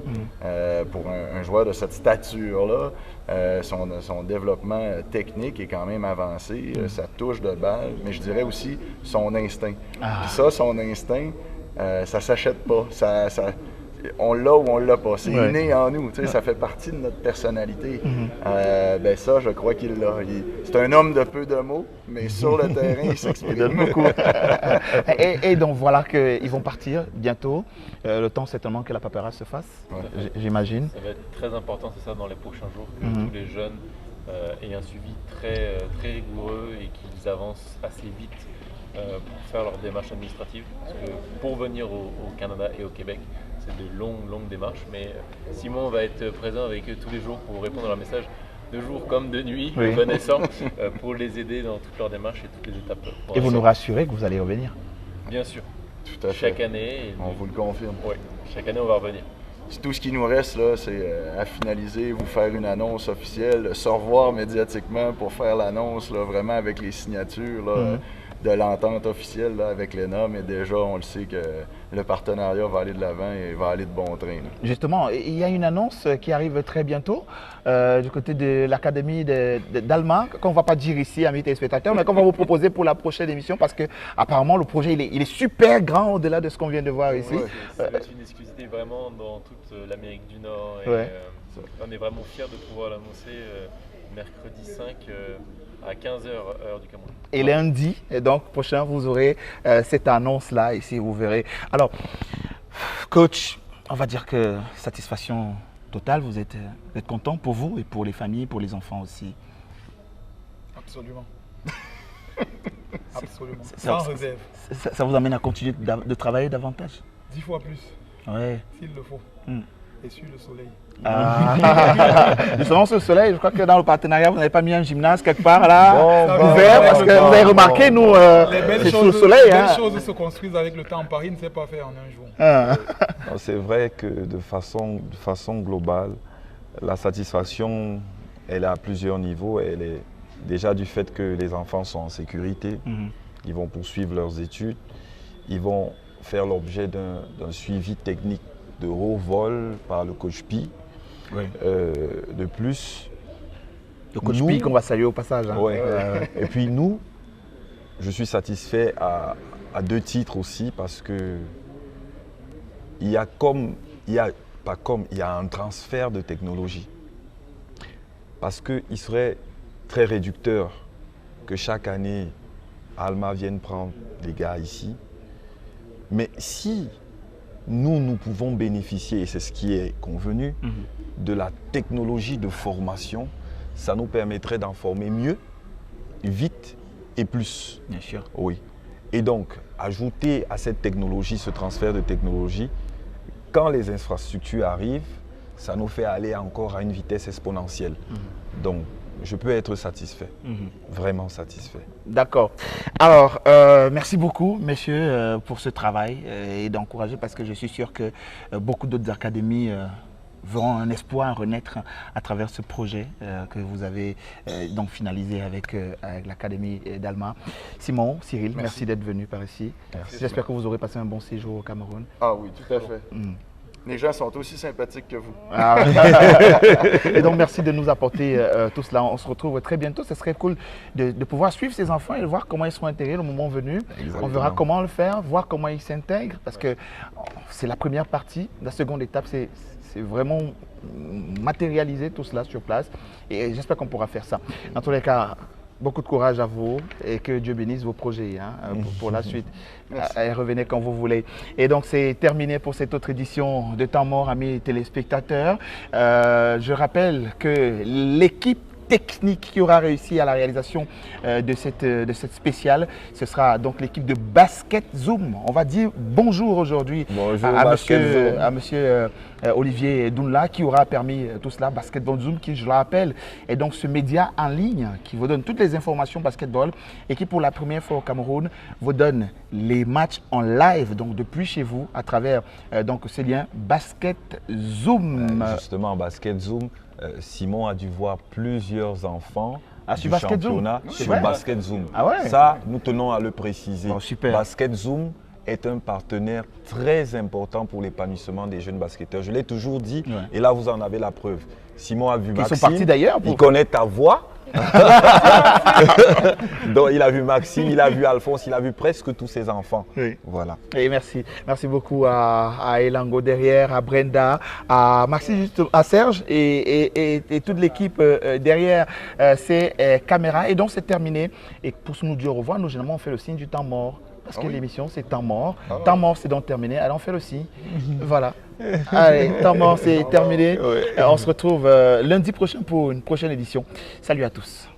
Pour un joueur de cette stature-là, son développement technique est quand même avancé, sa touche de balle, mais je dirais aussi son instinct. Puis ça, son instinct, ça s'achète pas. On l'a ou on l'a pas. C'est inné en nous. Ça fait partie de notre personnalité. Ça, je crois qu'il l'a. C'est un homme de peu de mots, mais sur le terrain, il s'exprime. Il donne beaucoup. et donc voilà qu'ils vont partir bientôt. Le temps certainement que la paperasse se fasse, j'imagine. Ça va être très important, c'est ça, dans les prochains jours, que tous les jeunes aient un suivi très rigoureux et qu'ils avancent assez vite pour faire leur démarche administrative. Parce que pour venir au Canada et au Québec, c'est de longues démarches, mais Simon va être présent avec eux tous les jours pour répondre à leurs messages de jour comme de nuit, bon naissant, pour les aider dans toutes leurs démarches et toutes les étapes. Et vous nous rassurez que vous allez revenir? Bien sûr. Tout à fait. Chaque année. On vous le confirme. Oui, chaque année on va revenir. Tout ce qui nous reste, là, c'est à finaliser, vous faire une annonce officielle, se revoir médiatiquement pour faire l'annonce, vraiment avec les signatures là, de l'entente officielle là, avec l'ENA, mais déjà, on le sait que le partenariat va aller de l'avant et va aller de bon train. Là. Justement, il y a une annonce qui arrive très bientôt du côté de l'Académie d'Alma, qu'on ne va pas dire ici, amis téléspectateurs, mais qu'on va vous proposer pour la prochaine émission, parce que apparemment le projet il est super grand au-delà de ce qu'on vient de voir ici. Ça va être une exclusivité vraiment dans toute l'Amérique du Nord. Et, on est vraiment fiers de pouvoir l'annoncer mercredi 5 à 15h heure du Cameroun. Et lundi, et donc prochain, vous aurez cette annonce-là ici, vous verrez. Alors, coach, on va dire que satisfaction totale, vous êtes content pour vous et pour les familles, pour les enfants aussi? Absolument. Absolument. Sans réserve. Ça vous amène à continuer de travailler davantage? 10 fois plus. Ouais. S'il le faut. Et sur le soleil. Justement, sur le soleil, je crois que dans le partenariat, vous n'avez pas mis un gymnase quelque part là, ouvert, parce que vous avez remarqué, nous, c'est sur le soleil. Les belles choses se construisent avec le temps. Paris ne s'est pas fait en un jour. C'est vrai que de façon globale, la satisfaction, elle est à plusieurs niveaux. Elle est déjà du fait que les enfants sont en sécurité, ils vont poursuivre leurs études, ils vont faire l'objet d'un suivi technique de haut vol par le coach Pi. De plus, le coach Pi qu'on va saluer au passage. Hein. Et puis nous, je suis satisfait à 2 titres aussi, parce que il y a un transfert de technologie. Parce qu'il serait très réducteur que chaque année Alma vienne prendre des gars ici. Mais si nous pouvons bénéficier, et c'est ce qui est convenu, de la technologie de formation, ça nous permettrait d'en former mieux, vite et plus. Bien sûr. Oui. Et donc, ajouter à cette technologie, ce transfert de technologie, quand les infrastructures arrivent, ça nous fait aller encore à une vitesse exponentielle. Donc, je peux être satisfait, vraiment satisfait. D'accord. Alors, merci beaucoup, messieurs, pour ce travail et d'encourager, parce que je suis sûr que beaucoup d'autres académies verront un espoir renaître à travers ce projet que vous avez donc finalisé avec l'Académie d'Alma. Simon, Cyril, merci d'être venu par ici. J'espère que vous aurez passé un bon séjour au Cameroun. Ah oui, tout à fait. Les gens sont aussi sympathiques que vous. Et donc, merci de nous apporter tout cela. On se retrouve très bientôt. Ce serait cool de pouvoir suivre ces enfants et de voir comment ils seront intégrés le moment venu. Exactement. On verra comment le faire, voir comment ils s'intègrent, parce que c'est la première partie. La seconde étape, c'est vraiment matérialiser tout cela sur place. Et j'espère qu'on pourra faire ça. Dans tous les cas, beaucoup de courage à vous et que Dieu bénisse vos projets pour la suite. Et revenez quand vous voulez. Et donc c'est terminé pour cette autre édition de Temps Mort, amis téléspectateurs. Je rappelle que l'équipe technique qui aura réussi à la réalisation de cette spéciale, ce sera donc l'équipe de Basket Zoom. On va dire bonjour aujourd'hui à monsieur Olivier Dounla qui aura permis tout cela. Basketball Zoom qui, je le rappelle, est donc ce média en ligne qui vous donne toutes les informations basketball et qui pour la première fois au Cameroun vous donne les matchs en live, donc depuis chez vous à travers donc ce lien Basket Zoom. Justement, Basket Zoom, Simon a dû voir plusieurs enfants du Basket championnat Zoom. sur Basket Zoom. Ah ouais. Ça, nous tenons à le préciser. Oh, super. Basket Zoom est un partenaire très important pour l'épanouissement des jeunes basketteurs. Je l'ai toujours dit, et là vous en avez la preuve. Simon a vu Maxime, sont partis d'ailleurs il connaît ta voix. Donc il a vu Maxime, il a vu Alphonse, il a vu presque tous ses enfants. Oui. Voilà. Et merci. Merci beaucoup à Elango derrière, à Brenda, à Maxime, à Serge et toute l'équipe derrière ces caméras. Et donc c'est terminé. Et pour nous dire au revoir, nous généralement on fait le signe du temps mort. Parce que l'émission c'est temps mort. Temps mort c'est donc terminé. Alors on fait le signe. Voilà. Allez, temps mort c'est terminé. On se retrouve lundi prochain pour une prochaine édition. Salut à tous.